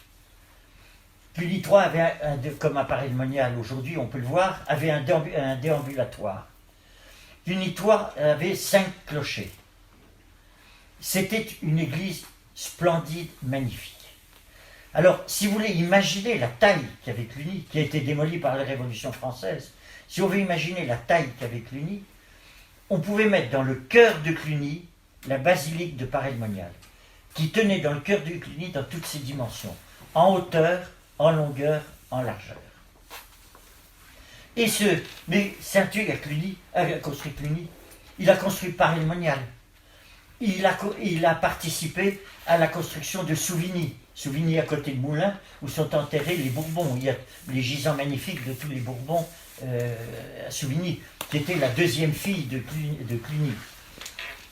Cluny 3 avait, comme à Paray-le-Monial aujourd'hui, on peut le voir, avait un déambulatoire. Cluny 3 avait 5 clochers. C'était une église splendide, magnifique. Alors, si vous voulez imaginer la taille qu'avait Cluny, qui a été démolie par la Révolution française, si on veut imaginer la taille qu'avait Cluny, on pouvait mettre dans le cœur de Cluny la basilique de Paray-le-Monial, qui tenait dans le cœur de Cluny dans toutes ses dimensions, en hauteur, en longueur, en largeur. Mais Saint-Hugues a construit Cluny, il a construit Paray-le-Monial, il a participé à la construction de Souvigny. Souvigny à côté de Moulins, où sont enterrés les Bourbons. Il y a les gisants magnifiques de tous les Bourbons à Souvigny, qui était la deuxième fille de Cluny.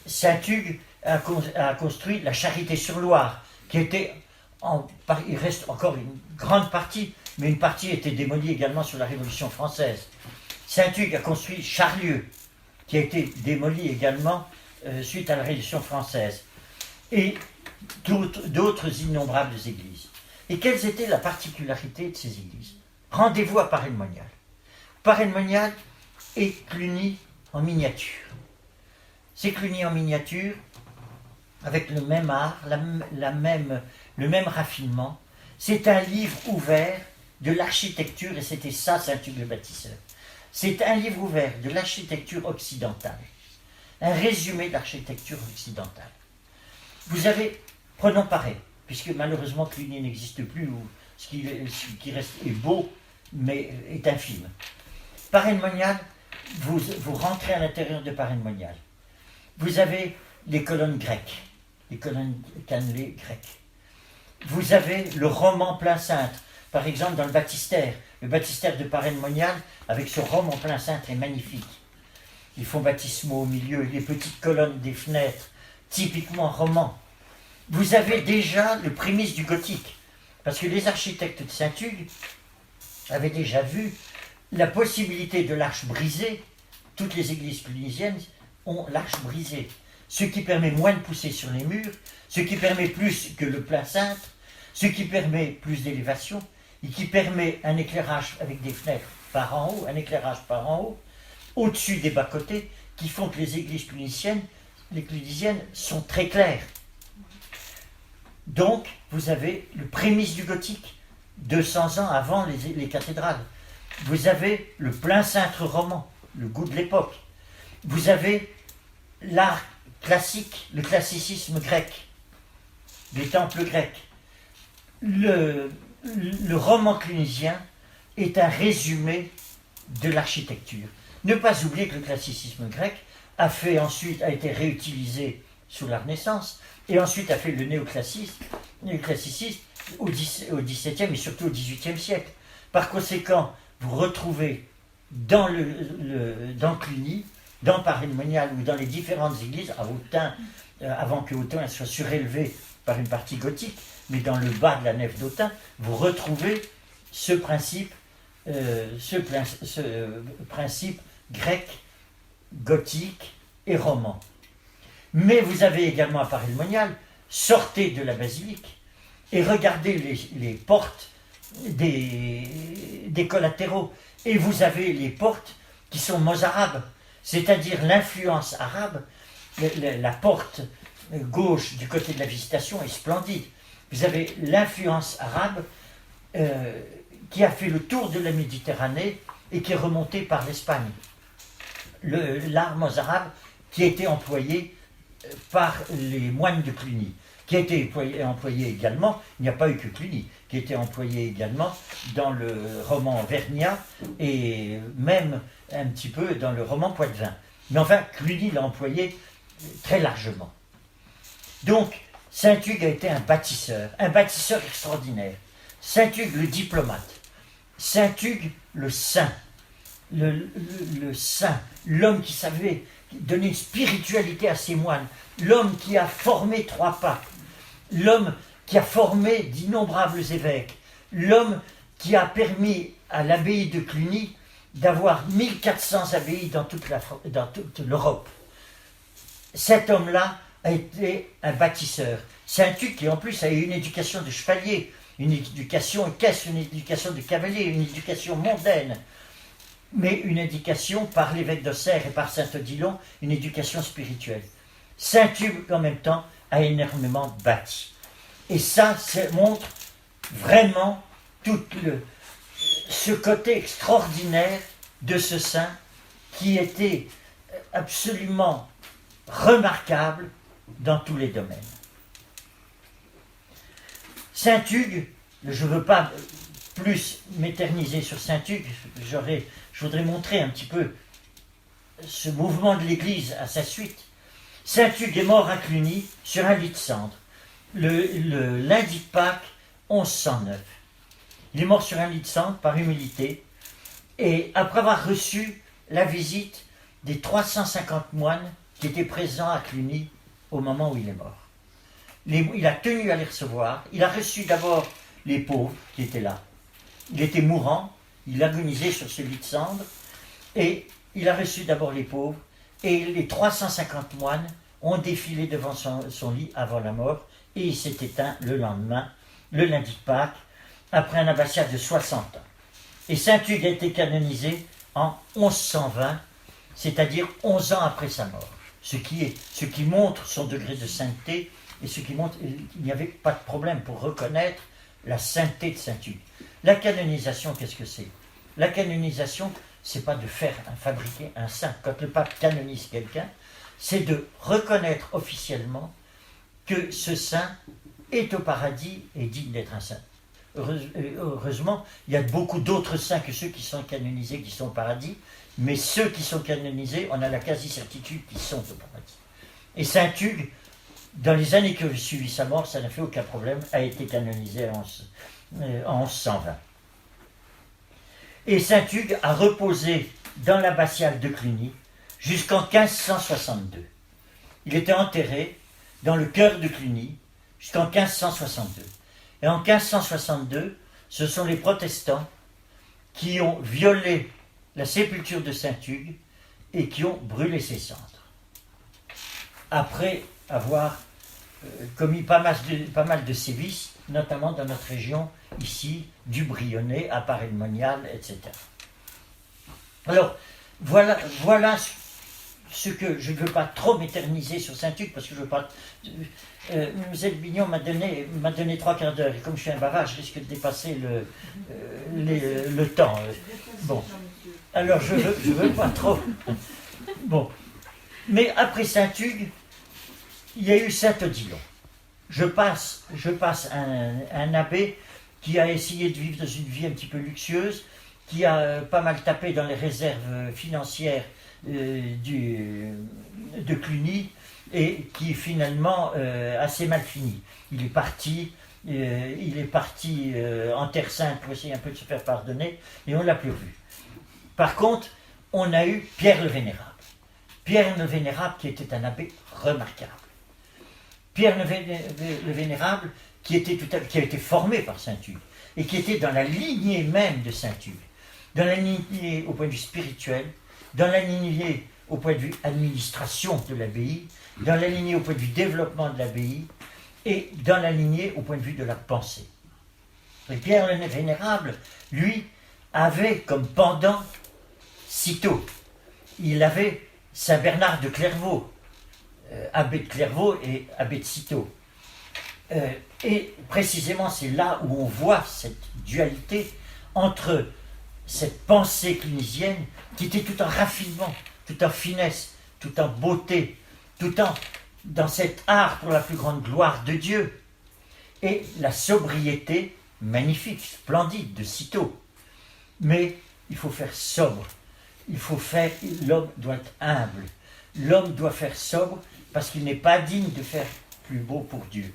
Saint-Hugues a construit la Charité-sur-Loire, qui était, il reste encore une grande partie, mais une partie a été démolie également sous la Révolution française. Saint-Hugues a construit Charlieu, qui a été démoli également suite à la Révolution française, et d'autres innombrables églises. Et quelles étaient la particularité de ces églises? Rendez-vous à Paray-le-Monial. Paray-le-Monial est Cluny en miniature. C'est Cluny en miniature, avec le même art, le même raffinement. C'est un livre ouvert de l'architecture, et c'était ça Saint-Hugues le bâtisseur. C'est un livre ouvert de l'architecture occidentale. Un résumé de l'architecture occidentale. Vous avez, prenons Paray, puisque malheureusement Cluny n'existe plus, ou ce qui reste est beau, mais est infime. Paray-le-Monial, vous rentrez à l'intérieur de Paray-le-Monial. Vous avez les colonnes grecques, les colonnes cannelées grecques. Vous avez le roman plein cintre, par exemple dans le baptistère. Le baptistère de Paray-le-Monial, avec ce roman plein cintre, est magnifique. Les fonds baptismaux au milieu, les petites colonnes des fenêtres, typiquement roman. Vous avez déjà le prémisse du gothique, parce que les architectes de Saint-Hugues avaient déjà vu la possibilité de l'arche brisée. Toutes les églises clunisiennes ont l'arche brisée, ce qui permet moins de pousser sur les murs, ce qui permet plus que le plein cintre, ce qui permet plus d'élévation, et qui permet un éclairage avec des fenêtres par en haut, un éclairage par en haut, au-dessus des bas-côtés, qui font que les églises clunisiennes sont très claires. Donc, vous avez le prémisse du gothique, 200 ans avant les cathédrales. Vous avez le plein cintre roman, le goût de l'époque. Vous avez l'art classique, le classicisme grec, les temples grecs. Le roman clunisien est un résumé de l'architecture. Ne pas oublier que le classicisme grec a été réutilisé sous la Renaissance, et ensuite a fait le néoclassicisme au XVIIe et surtout au XVIIIe siècle. Par conséquent, vous retrouvez dans Cluny, dans Paray-le-Monial ou dans les différentes églises, à Autun, avant que Autun soit surélevé par une partie gothique, mais dans le bas de la nef d'Autun, vous retrouvez ce principe grec, gothique et roman. Mais vous avez également à Paray-le-Monial, sortez de la basilique et regardez les portes des collatéraux. Et vous avez les portes qui sont mozarabes, c'est-à-dire l'influence arabe. La porte gauche du côté de la Visitation est splendide. Vous avez l'influence arabe qui a fait le tour de la Méditerranée et qui est remontée par l'Espagne. l'art mozarabe qui a été employé par les moines de Cluny, qui a été employé également, il n'y a pas eu que Cluny, qui a été employé également dans le roman Vergniaud et même un petit peu dans le roman Poitevin. Mais enfin, Cluny l'a employé très largement. Donc, Saint-Hugues a été un bâtisseur extraordinaire. Saint-Hugues le diplomate, Saint-Hugues le saint, le saint, l'homme qui savait donner une spiritualité à ses moines, l'homme qui a formé 3 papes, l'homme qui a formé d'innombrables évêques, l'homme qui a permis à l'abbaye de Cluny d'avoir 1400 abbayes dans toute l'Europe. Cet homme-là a été un bâtisseur. Saint-Hugues qui en plus a eu une éducation de chevalier, une éducation équestre, une éducation de cavalier, une éducation mondaine, mais une éducation par l'évêque d'Auxerre et par Saint-Odilon, une éducation spirituelle. Saint-Hugues, en même temps, a énormément bâti. Et ça montre vraiment tout ce côté extraordinaire de ce saint qui était absolument remarquable dans tous les domaines. Saint-Hugues, je ne veux pas plus m'éterniser sur Saint-Hugues, je voudrais montrer un petit peu ce mouvement de l'Église à sa suite. Saint-Hugues est mort à Cluny sur un lit de cendre, le lundi de Pâques 1109. Il est mort sur un lit de cendre par humilité, et après avoir reçu la visite des 350 moines qui étaient présents à Cluny au moment où il est mort. Il a tenu à les recevoir. Il a reçu d'abord les pauvres qui étaient là. Il était mourant, il agonisait sur ce lit de cendre, et il a reçu d'abord les pauvres, et les 350 moines ont défilé devant son lit avant la mort, et il s'est éteint le lendemain, le lundi de Pâques, après un abbatiat de 60 ans. Et Saint-Hugues a été canonisé en 1120, c'est-à-dire 11 ans après sa mort, ce qui montre son degré de sainteté, et ce qui montre qu'il n'y avait pas de problème pour reconnaître la sainteté de Saint-Hugues. La canonisation, qu'est-ce que c'est? La canonisation, c'est pas de fabriquer un saint. Quand le pape canonise quelqu'un, c'est de reconnaître officiellement que ce saint est au paradis et digne d'être un saint. Heureusement, il y a beaucoup d'autres saints que ceux qui sont canonisés qui sont au paradis, mais ceux qui sont canonisés, on a la quasi-certitude qu'ils sont au paradis. Et Saint-Hugues, dans les années qui ont suivi sa mort, ça n'a fait aucun problème, a été canonisé en 1120. Et Saint-Hugues a reposé dans l'abbatiale de Cluny jusqu'en 1562. Il était enterré dans le cœur de Cluny jusqu'en 1562. Et en 1562, ce sont les protestants qui ont violé la sépulture de Saint-Hugues et qui ont brûlé ses cendres. Après avoir commis pas mal de sévices, notamment dans notre région, ici, du Brionnais, à Paray-le-Monial, etc. Alors, voilà ce que je ne veux pas trop m'éterniser sur Saint-Hugues, parce que je veux pas. Mlle Bignon m'a donné 3 quarts d'heure, et comme je suis un bavard, je risque de dépasser le temps. Bon, alors je veux pas trop. Bon, mais après Saint-Hugues, il y a eu Saint-Odilon. Je passe un abbé qui a essayé de vivre dans une vie un petit peu luxueuse, qui a pas mal tapé dans les réserves financières de Cluny, et qui finalement assez mal fini. Il est parti en Terre Sainte pour essayer un peu de se faire pardonner, et on ne l'a plus revu. Par contre, on a eu Pierre le Vénérable. Pierre le Vénérable qui était un abbé remarquable. Pierre le Vénérable qui a été formé par Saint-Hugues et qui était dans la lignée même de Saint-Hugues, dans la lignée au point de vue spirituel, dans la lignée au point de vue administration de l'abbaye, dans la lignée au point de vue développement de l'abbaye et dans la lignée au point de vue de la pensée. Et Pierre le Vénérable, lui, avait comme pendant Cîteaux. Il avait Saint Bernard de Clairvaux, abbé de Clairvaux et abbé de Cîteaux. Et précisément, c'est là où on voit cette dualité entre cette pensée clunisienne qui était tout un raffinement, tout en finesse, tout en beauté, tout en dans cet art pour la plus grande gloire de Dieu. Et la sobriété magnifique, splendide de Cîteaux. Mais il faut faire sobre. L'homme doit être humble. L'homme doit faire sobre parce qu'il n'est pas digne de faire plus beau pour Dieu.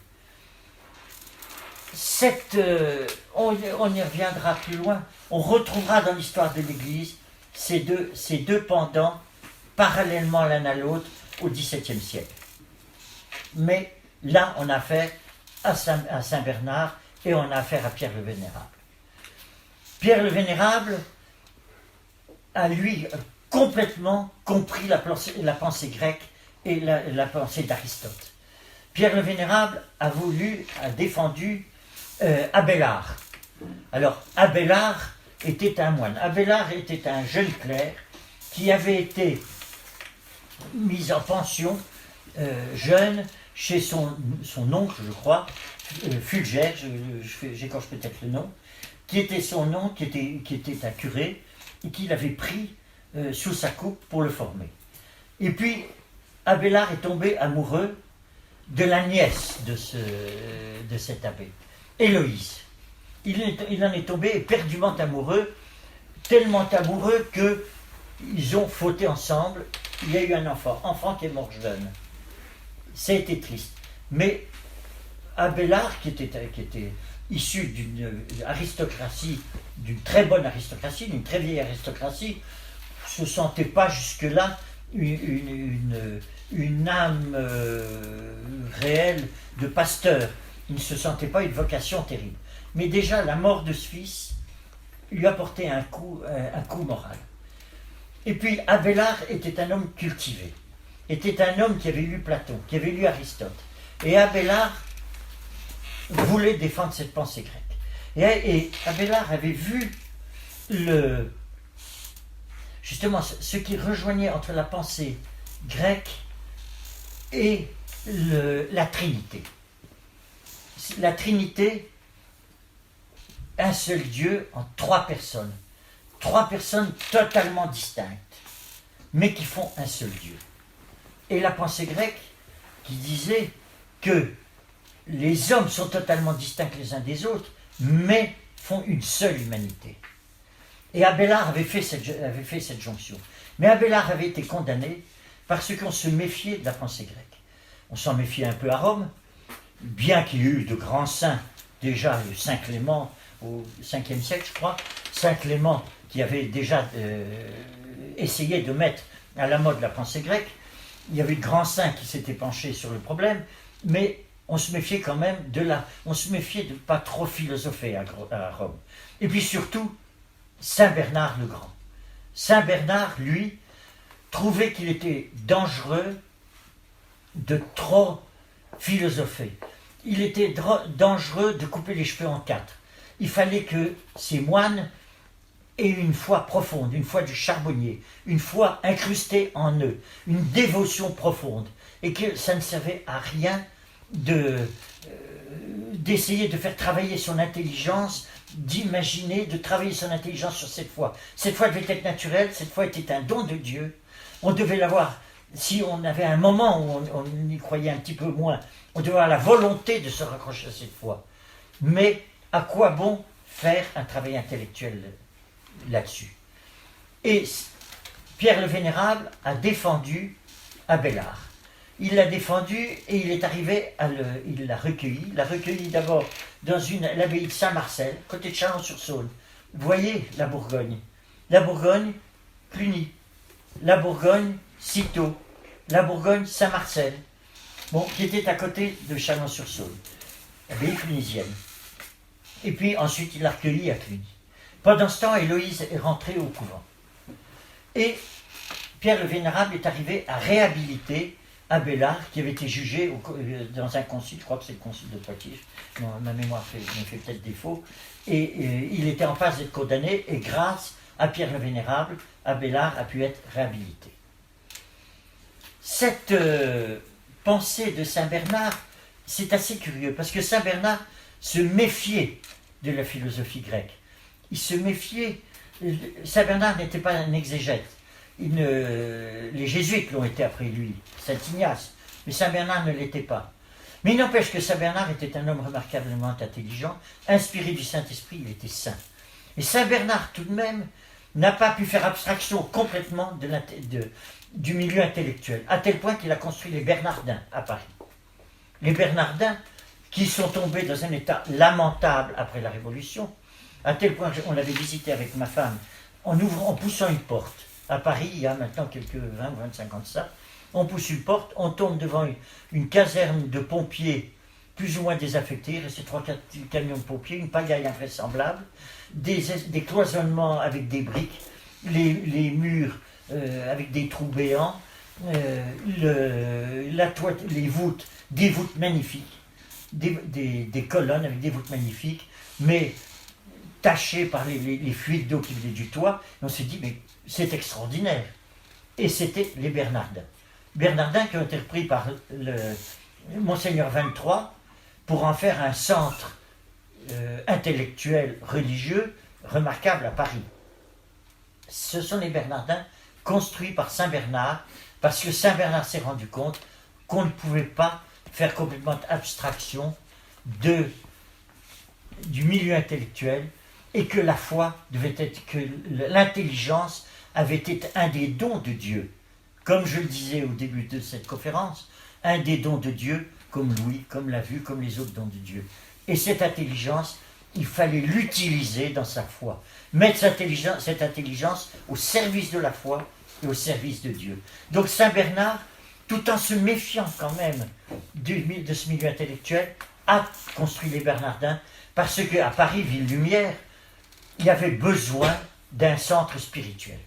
On y reviendra plus loin. On retrouvera dans l'histoire de l'Église ces deux pendants parallèlement l'un à l'autre au XVIIe siècle. Mais là, on a affaire à Saint-Bernard et on a affaire à Pierre le Vénérable. Pierre le Vénérable a, lui, complètement compris la pensée grecque et la pensée d'Aristote. Pierre le Vénérable a défendu Abélard. Alors, Abélard était un moine. Abélard était un jeune clerc qui avait été mis en pension jeune chez son oncle, je crois, Fulgère, j'écorche peut-être le nom, qui était son oncle, qui était un curé, et qu'il avait pris sous sa coupe pour le former. Et puis, Abélard est tombé amoureux de la nièce de cet abbé, Héloïse. Il en est tombé éperdument amoureux, tellement amoureux qu'ils ont fauté ensemble. Il y a eu un enfant qui est mort jeune. Ça a été triste. Mais Abélard, qui était issu d'une aristocratie, d'une très bonne aristocratie, d'une très vieille aristocratie, ne se sentait pas jusque-là une âme réelle de pasteur. Il ne se sentait pas une vocation terrible. Mais déjà, la mort de ce fils lui a porté un coup moral. Et puis, Abélard était un homme cultivé, était un homme qui avait lu Platon, qui avait lu Aristote. Et Abélard voulait défendre cette pensée grecque. Et Abélard avait vu justement ce qui rejoignait entre la pensée grecque et la Trinité. La Trinité, un seul Dieu en trois personnes totalement distinctes, mais qui font un seul Dieu. Et la pensée grecque qui disait que les hommes sont totalement distincts les uns des autres, mais font une seule humanité. Et Abélard avait fait cette jonction. Mais Abélard avait été condamné parce qu'on se méfiait de la pensée grecque. On s'en méfiait un peu à Rome, bien qu'il y ait eu de grands saints, déjà Saint Clément au 5e siècle, je crois, Saint Clément qui avait déjà essayé de mettre à la mode la pensée grecque. Il y avait de grands saints qui s'étaient penchés sur le problème, mais on se méfiait quand même on se méfiait de ne pas trop philosopher à Rome. Et puis surtout, Saint Bernard le Grand. Saint Bernard, lui, trouvait qu'il était dangereux de trop philosopher. Il était dangereux de couper les cheveux en quatre. Il fallait que ces moines aient une foi profonde, une foi du charbonnier, une foi incrustée en eux, une dévotion profonde, et que ça ne servait à rien d'essayer de faire travailler son intelligence, d'imaginer, de travailler son intelligence sur cette foi. Cette foi devait être naturelle, cette foi était un don de Dieu. On devait l'avoir, si on avait un moment où on y croyait un petit peu moins, on devait avoir la volonté de se raccrocher à cette foi. Mais à quoi bon faire un travail intellectuel là-dessus? Et Pierre le Vénérable a défendu Abélard. Il l'a défendu et il est arrivé il l'a recueilli d'abord dans l'abbaye de Saint-Marcel, côté de Chalon-sur-Saône. Vous voyez la Bourgogne, Cluny, la Bourgogne, Cîteaux, la Bourgogne, Saint-Marcel, qui était à côté de Chalon-sur-Saône, l'abbaye clunisienne. Et puis ensuite il l'a recueilli à Cluny. Pendant ce temps, Héloïse est rentrée au couvent. Et Pierre le Vénérable est arrivé à réhabiliter Abélard, qui avait été jugé dans un concile, je crois que c'est le concile de Poitiers, ma mémoire me fait peut-être défaut, et il était en passe d'être condamné, et grâce à Pierre le Vénérable, Abélard a pu être réhabilité. Cette pensée de Saint Bernard, c'est assez curieux, parce que Saint Bernard se méfiait de la philosophie grecque. Il se méfiait. Saint Bernard n'était pas un exégète. les jésuites l'ont été après lui, Saint Ignace, mais Saint Bernard ne l'était pas. Mais il n'empêche que Saint Bernard était un homme remarquablement intelligent, inspiré du Saint-Esprit, il était saint. Et Saint Bernard, tout de même, n'a pas pu faire abstraction complètement du milieu intellectuel, à tel point qu'il a construit les Bernardins à Paris. Les Bernardins qui sont tombés dans un état lamentable après la Révolution, à tel point qu'on l'avait visité avec ma femme, en poussant une porte. À Paris, il y a maintenant quelques 20 ou 25 ans de ça, on pousse une porte, on tombe devant une caserne de pompiers plus ou moins désaffectés, il restait 3-4 camions de pompiers, une pagaille invraisemblable, des cloisonnements avec des briques, les murs avec des trous béants, les voûtes, des voûtes magnifiques, des colonnes avec des voûtes magnifiques, mais tachées par les fuites d'eau qui venaient du toit. Et on s'est dit, mais c'est extraordinaire. Et c'était les Bernardins. Bernardins qui ont été repris par le Monseigneur 23 pour en faire un centre intellectuel, religieux, remarquable à Paris. Ce sont les Bernardins construits par Saint Bernard, parce que Saint Bernard s'est rendu compte qu'on ne pouvait pas faire complètement abstraction du milieu intellectuel, et que la foi devait être, que l'intelligence avait été un des dons de Dieu. Comme je le disais au début de cette conférence, un des dons de Dieu, comme Louis, comme la vue, comme les autres dons de Dieu. Et cette intelligence, il fallait l'utiliser dans sa foi. Mettre cette intelligence au service de la foi et au service de Dieu. Donc Saint Bernard, tout en se méfiant quand même de ce milieu intellectuel, a construit les Bernardins, parce qu'à Paris, ville-lumière, il y avait besoin d'un centre spirituel.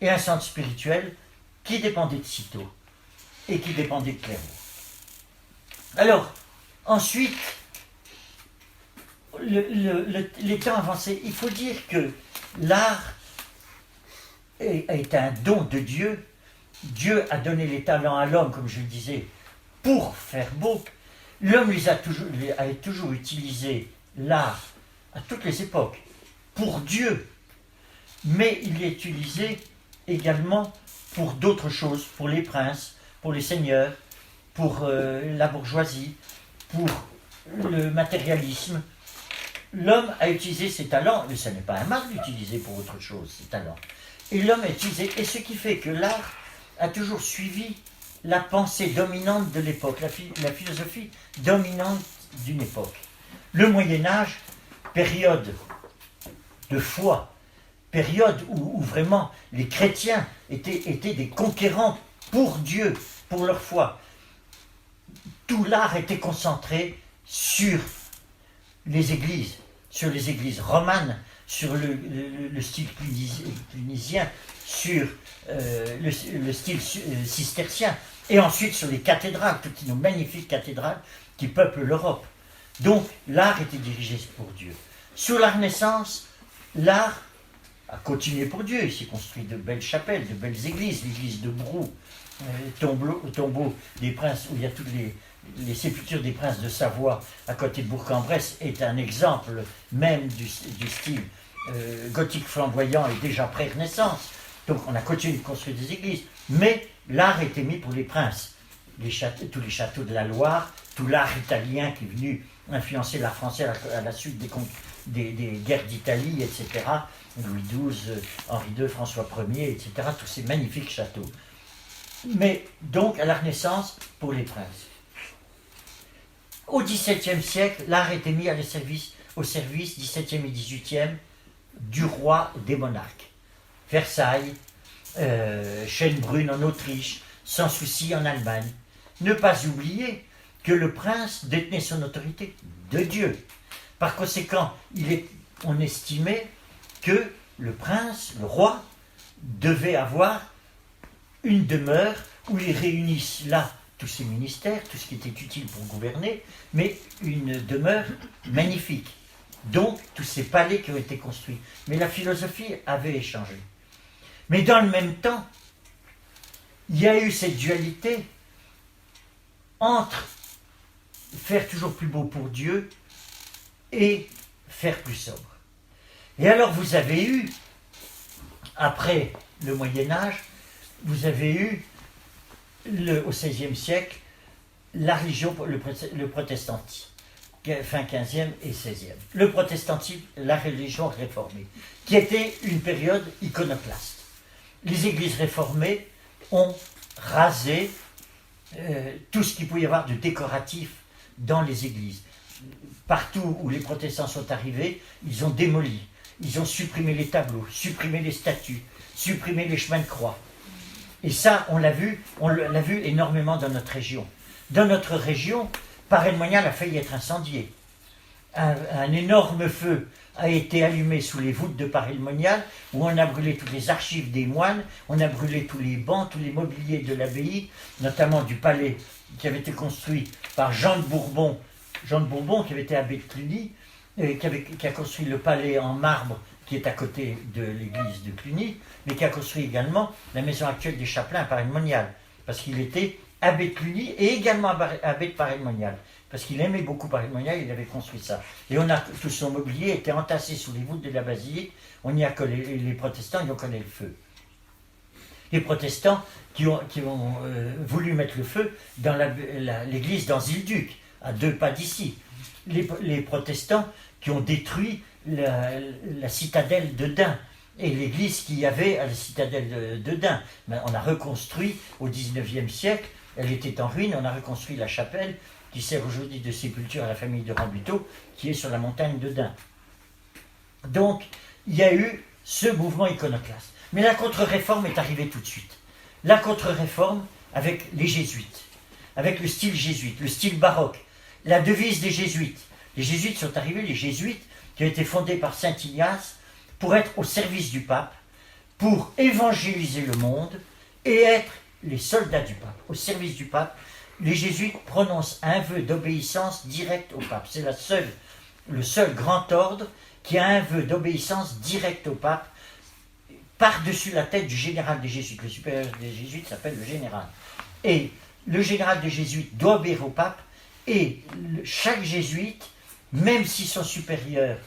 Et un centre spirituel qui dépendait de Cîteaux et qui dépendait de Clairvaux. Alors, ensuite, les temps avancés, il faut dire que l'art est un don de Dieu. Dieu a donné les talents à l'homme, comme je le disais, pour faire beau. L'homme a toujours utilisé l'art à toutes les époques pour Dieu, mais il est utilisé également pour d'autres choses, pour les princes, pour les seigneurs, pour la bourgeoisie, pour le matérialisme. L'homme a utilisé ses talents, mais ce n'est pas un mal d'utiliser pour autre chose, ses talents. Et l'homme a utilisé, et ce qui fait que l'art a toujours suivi la pensée dominante de l'époque, la philosophie dominante d'une époque. Le Moyen-Âge, période de foi, période où vraiment les chrétiens étaient des conquérants pour Dieu, pour leur foi. Tout l'art était concentré sur les églises romanes, sur le style clunisien, sur le style cistercien, et ensuite sur les cathédrales, toutes nos magnifiques cathédrales qui peuplent l'Europe. Donc l'art était dirigé pour Dieu. Sous la Renaissance, l'art a continué pour Dieu. Il s'est construit de belles chapelles, de belles églises, l'église de Brou, tombeau des princes, où il y a toutes les sépultures des princes de Savoie à côté de Bourg-en-Bresse, est un exemple même du style gothique flamboyant et déjà pré-Renaissance. Donc on a continué de construire des églises, mais l'art était mis pour les princes. Tous les châteaux de la Loire, tout l'art italien qui est venu influencer l'art français à la suite des guerres d'Italie, etc. Louis XII, Henri II, François Ier, etc. Tous ces magnifiques châteaux. Mais donc à la Renaissance, pour les princes. Au XVIIe siècle, l'art était mis au service XVIIe et XVIIIe du roi des monarques. Versailles, Schönbrunn en Autriche, Sanssouci en Allemagne. Ne pas oublier que le prince détenait son autorité de Dieu. Par conséquent, on estimait que le prince, le roi, devait avoir une demeure où il réunisse là tous ses ministères, tout ce qui était utile pour gouverner, mais une demeure magnifique. Donc, tous ces palais qui ont été construits. Mais la philosophie avait échangé. Mais dans le même temps, il y a eu cette dualité entre faire toujours plus beau pour Dieu et faire plus sobre. Et alors vous avez eu, après le Moyen-Âge, vous avez eu, au XVIe siècle, la religion, le protestantisme, fin 15e et 16e. Le protestantisme, la religion réformée, qui était une période iconoclaste. Les églises réformées ont rasé tout ce qu'il pouvait y avoir de décoratif dans les églises. Partout où les protestants sont arrivés, ils ont démoli, ils ont supprimé les tableaux, supprimé les statues, supprimé les chemins de croix. Et ça, on l'a vu énormément dans notre région. Dans notre région, Paray-le-Monial a failli être incendié. Un énorme feu a été allumé sous les voûtes de Paray-le-Monial, où on a brûlé toutes les archives des moines, on a brûlé tous les bancs, tous les mobiliers de l'abbaye, notamment du palais qui avait été construit par Jean de Bourbon qui avait été abbé de Cluny, qui a construit le palais en marbre qui est à côté de l'église de Cluny, mais qui a construit également la maison actuelle des Chapelains à Paray-le-Monial, parce qu'il était abbé de Cluny et également abbé de Paray-le-Monial. Parce qu'il aimait beaucoup Paray-le-Monial, il avait construit ça. Et tout son mobilier était entassé sous les voûtes de la basilique, on y a collé, les protestants y ont collé le feu. Les protestants qui ont voulu mettre le feu dans l'église d'Anzy-le-Duc, à 2 pas d'ici. Les protestants qui ont détruit la citadelle de Dun, et l'église qu'il y avait à la citadelle de Dun. On a reconstruit au XIXe siècle, elle était en ruine, on a reconstruit la chapelle, qui sert aujourd'hui de sépulture à la famille de Rambuteau, qui est sur la montagne de Dun. Donc, il y a eu ce mouvement iconoclaste. Mais la contre-réforme est arrivée tout de suite. La contre-réforme avec les jésuites, avec le style jésuite, le style baroque, la devise des jésuites. Les jésuites sont arrivés, les jésuites qui ont été fondés par saint Ignace pour être au service du pape, pour évangéliser le monde et être les soldats du pape, au service du pape. Les jésuites prononcent un vœu d'obéissance directe au pape. C'est le seul grand ordre qui a un vœu d'obéissance directe au pape par-dessus la tête du général des jésuites. Le supérieur des jésuites s'appelle le général. Et le général des jésuites doit obéir au pape, et chaque jésuite, même si son supérieur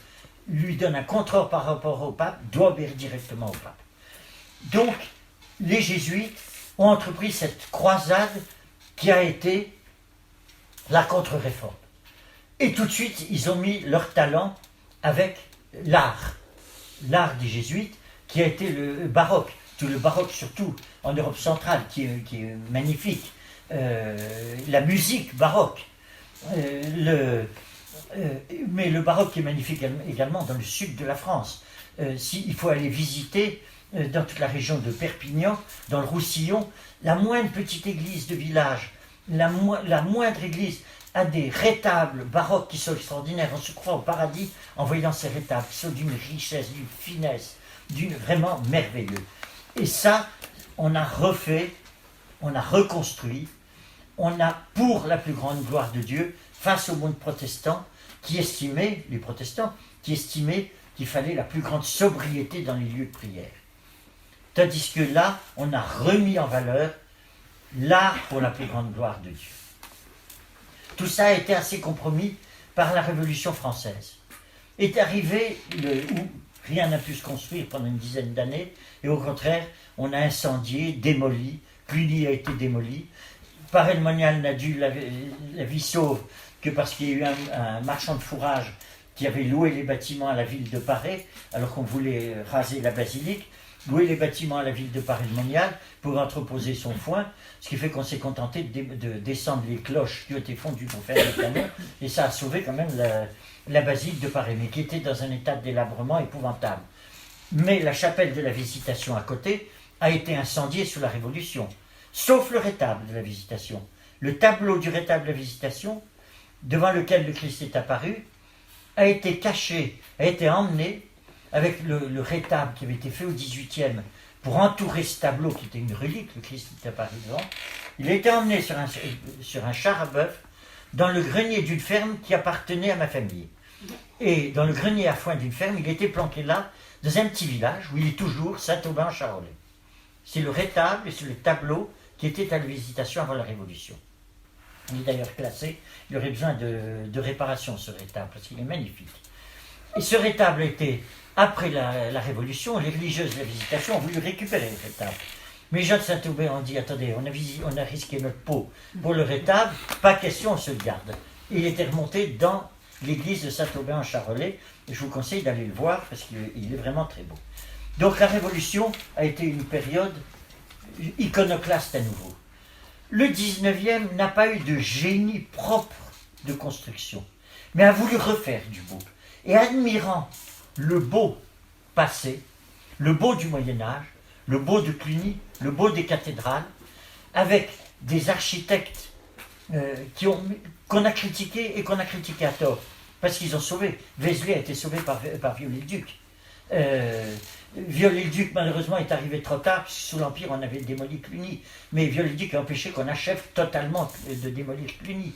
lui donne un contre-ordre par rapport au pape, doit obéir directement au pape. Donc, les jésuites ont entrepris cette croisade qui a été la contre-réforme. Et tout de suite, ils ont mis leur talent avec l'art des jésuites, qui a été le baroque, tout le baroque surtout en Europe centrale, qui est magnifique, la musique baroque, mais le baroque est magnifique également dans le sud de la France. Il faut aller visiter dans toute la région de Perpignan, dans le Roussillon, la moindre petite église de village, la moindre église a des rétables baroques qui sont extraordinaires. On se croit au paradis en voyant ces rétables, qui sont d'une richesse, d'une finesse, vraiment merveilleux. Et ça, on a refait, on a reconstruit, on a, pour la plus grande gloire de Dieu, face au monde protestant, les protestants, qui estimaient qu'il fallait la plus grande sobriété dans les lieux de prière. Tandis que là, on a remis en valeur l'art pour la plus grande gloire de Dieu. Tout ça a été assez compromis par la Révolution française. Est arrivé où rien n'a pu se construire pendant une dizaine d'années, et au contraire, on a incendié, démoli, Cluny a été démoli. Paray-le-Monial n'a dû la vie sauve que parce qu'il y a eu un marchand de fourrage qui avait loué les bâtiments à la ville de Paray, alors qu'on voulait raser la basilique, louer les bâtiments à la ville de Paray-le-Monial pour entreposer son foin, ce qui fait qu'on s'est contenté de descendre les cloches qui ont été fondues pour faire les canons, et ça a sauvé quand même la basilique de Paray, mais qui était dans un état de délabrement épouvantable. Mais la chapelle de la Visitation à côté a été incendiée sous la Révolution, sauf le rétable de la Visitation. Le tableau du rétable de la Visitation, devant lequel le Christ est apparu, a été caché, a été emmené avec le rétable qui avait été fait au XVIIIe pour entourer ce tableau qui était une relique, le Christ est apparu devant. Il a été emmené sur un char à bœuf dans le grenier d'une ferme qui appartenait à ma famille. Et dans le grenier à foin d'une ferme, il était planqué là, dans un petit village où il est toujours, Saint-Aubin-Charolais. C'est le rétable et c'est le tableau qui était à la Visitation avant la Révolution. Il est d'ailleurs classé, il aurait besoin de réparation ce rétable, parce qu'il est magnifique. Et ce rétable a été Après la Révolution, les religieuses de la Visitation ont voulu récupérer le rétable. Mais Jean de Saint-Aubin ont dit, attendez, on a risqué notre peau pour le rétable, pas question, on se le garde. Il était remonté dans l'église de Saint-Aubin en Charolais, et je vous conseille d'aller le voir parce qu'il est vraiment très beau. Donc la Révolution a été une période iconoclaste à nouveau. Le 19e n'a pas eu de génie propre de construction, mais a voulu refaire du beau. Et admirant le beau passé, le beau du Moyen-Âge, le beau de Cluny, le beau des cathédrales, avec des architectes qu'on a critiqués et qu'on a critiqués à tort, parce qu'ils ont sauvé. Vézelay a été sauvé par Viollet-le-Duc. Viollet-le-Duc, malheureusement, est arrivé trop tard, puisque sous l'Empire, on avait démoli Cluny. Mais Viollet-le-Duc a empêché qu'on achève totalement de démolir Cluny.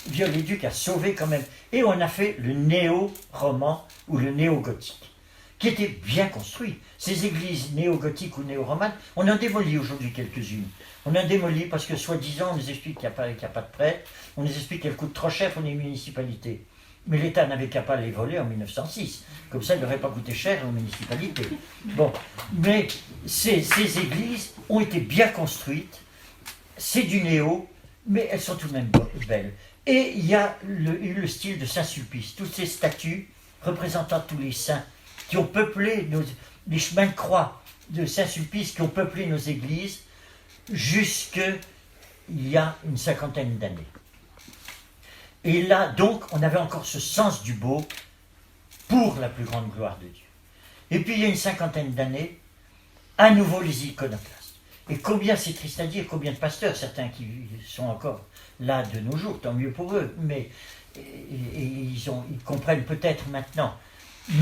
Viollet-le-Duc a sauvé quand même. Et on a fait le néo-roman ou le néo-gothique, qui était bien construit. Ces églises néo-gothiques ou néo-romanes, on en démolit aujourd'hui quelques-unes. On en démolit parce que, soi-disant, on nous explique qu'il n'y a pas de prêtre, on nous explique qu'elles coûtent trop cher pour les municipalités. Mais l'État n'avait qu'à pas les voler en 1906. Comme ça, il n'aurait pas coûté cher aux municipalités. Bon, mais ces églises ont été bien construites, c'est du néo, mais elles sont tout de même belles. Et il y a eu le style de Saint-Sulpice, toutes ces statues représentant tous les saints qui ont peuplé les chemins de croix de Saint-Sulpice, qui ont peuplé nos églises jusqu'il y a une cinquantaine d'années. Et là, donc, on avait encore ce sens du beau pour la plus grande gloire de Dieu. Et puis, il y a une cinquantaine d'années, à nouveau les iconoclastes. Et combien, c'est triste à dire, combien de pasteurs, certains qui sont encore là de nos jours, tant mieux pour eux, mais ils comprennent peut-être maintenant.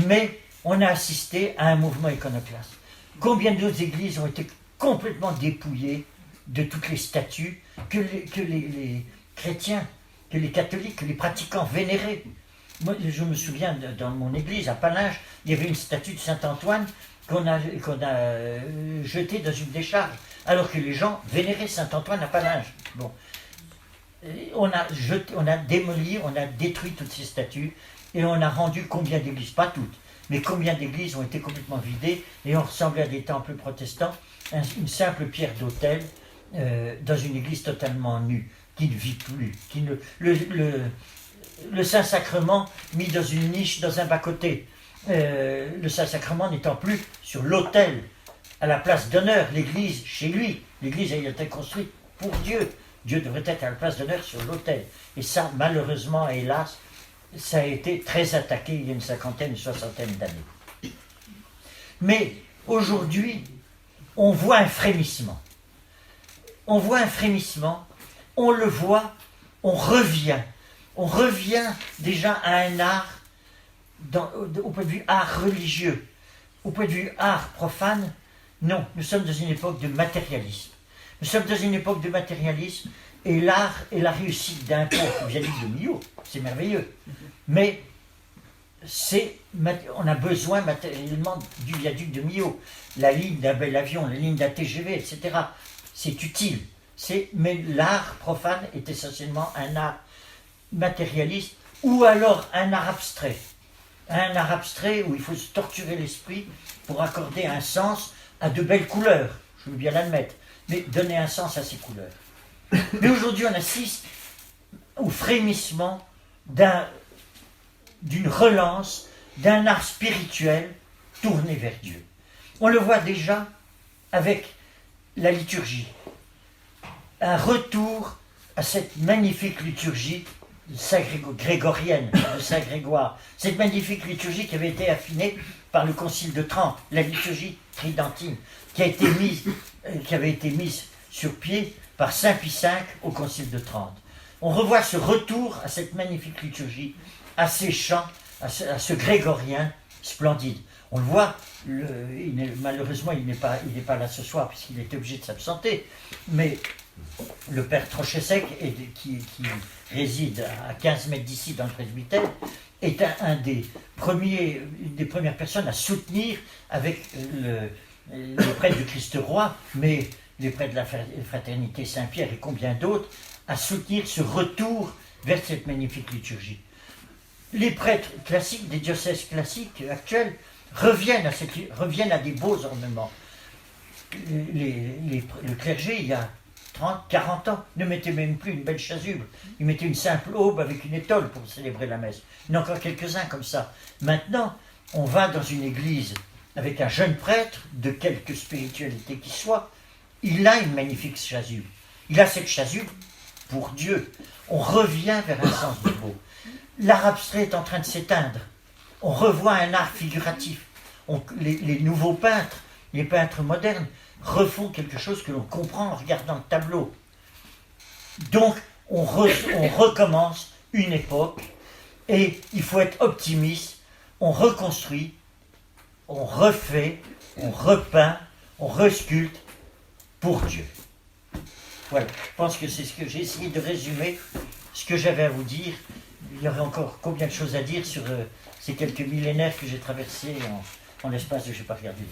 Mais on a assisté à un mouvement iconoclaste. Combien d'autres églises ont été complètement dépouillées de toutes les statues que les chrétiens, que les catholiques, que les pratiquants vénéraient. Moi, je me souviens, dans mon église, à Palinges, il y avait une statue de Saint-Antoine qu'on a jetée dans une décharge, alors que les gens vénéraient Saint-Antoine à Palinges. Bon. On a démoli, on a détruit toutes ces statues, et on a rendu combien d'églises, pas toutes, mais combien d'églises ont été complètement vidées, et on ressemblait à des temples protestants, une simple pierre d'autel dans une église totalement nue, qui ne vit plus, le Saint-Sacrement mis dans une niche, dans un bas-côté, le Saint-Sacrement n'étant plus sur l'autel, à la place d'honneur, l'église chez lui, l'église ayant été construite pour Dieu. Dieu devrait être à la place d'honneur sur l'autel. Et ça, malheureusement, hélas, ça a été très attaqué il y a une cinquantaine, une soixantaine d'années. Mais aujourd'hui, on voit un frémissement. On voit un frémissement, on le voit, on revient. On revient déjà à un art, au point de vue art religieux. Au point de vue art profane, non, nous sommes dans une époque de matérialisme. Nous sommes dans une époque de matérialisme, et l'art est la réussite d'un peuple, Viaduc de Millau, c'est merveilleux. Mais on a besoin matériellement du Viaduc de Millau, la ligne d'un bel avion, la ligne d'un TGV, etc. C'est utile. Mais l'art profane est essentiellement un art matérialiste, ou alors un art abstrait. Un art abstrait où il faut se torturer l'esprit pour accorder un sens à de belles couleurs, je veux bien l'admettre, mais donner un sens à ces couleurs. Mais aujourd'hui, on assiste au frémissement d'une relance, d'un art spirituel tourné vers Dieu. On le voit déjà avec la liturgie. Un retour à cette magnifique liturgie grégorienne de Saint Grégoire. Cette magnifique liturgie qui avait été affinée par le Concile de Trente, la liturgie tridentine, qui avait été mise sur pied par Saint Pie V au Concile de Trente. On revoit ce retour à cette magnifique liturgie, à ces chants, à ce grégorien splendide. On le voit, malheureusement il n'est pas là ce soir puisqu'il était obligé de s'absenter, mais le père Trochesec, qui réside à 15 mètres d'ici dans le presbytère, est une des premières personnes à soutenir avec les prêtres du Christ Roi, mais les prêtres de la Fraternité Saint-Pierre et combien d'autres, à soutenir ce retour vers cette magnifique liturgie. Les prêtres classiques, des diocèses classiques actuels, reviennent à des beaux ornements. Le clergé, il y a 30, 40 ans, ne mettait même plus une belle chasuble. Il mettait une simple aube avec une étole pour célébrer la messe. Il y en a encore quelques-uns comme ça. Maintenant, on va dans une église avec un jeune prêtre, de quelque spiritualité qu'il soit, il a une magnifique chasuble. Il a cette chasuble pour Dieu. On revient vers un sens du beau. L'art abstrait est en train de s'éteindre. On revoit un art figuratif. Les nouveaux peintres, les peintres modernes, refont quelque chose que l'on comprend en regardant le tableau. Donc, on recommence une époque et il faut être optimiste. On reconstruit, on refait, on repeint, on resculpte pour Dieu. Voilà, je pense que c'est ce que j'ai essayé de résumer, ce que j'avais à vous dire. Il y aurait encore combien de choses à dire sur ces quelques millénaires que j'ai traversés en l'espace de je n'ai pas regardé.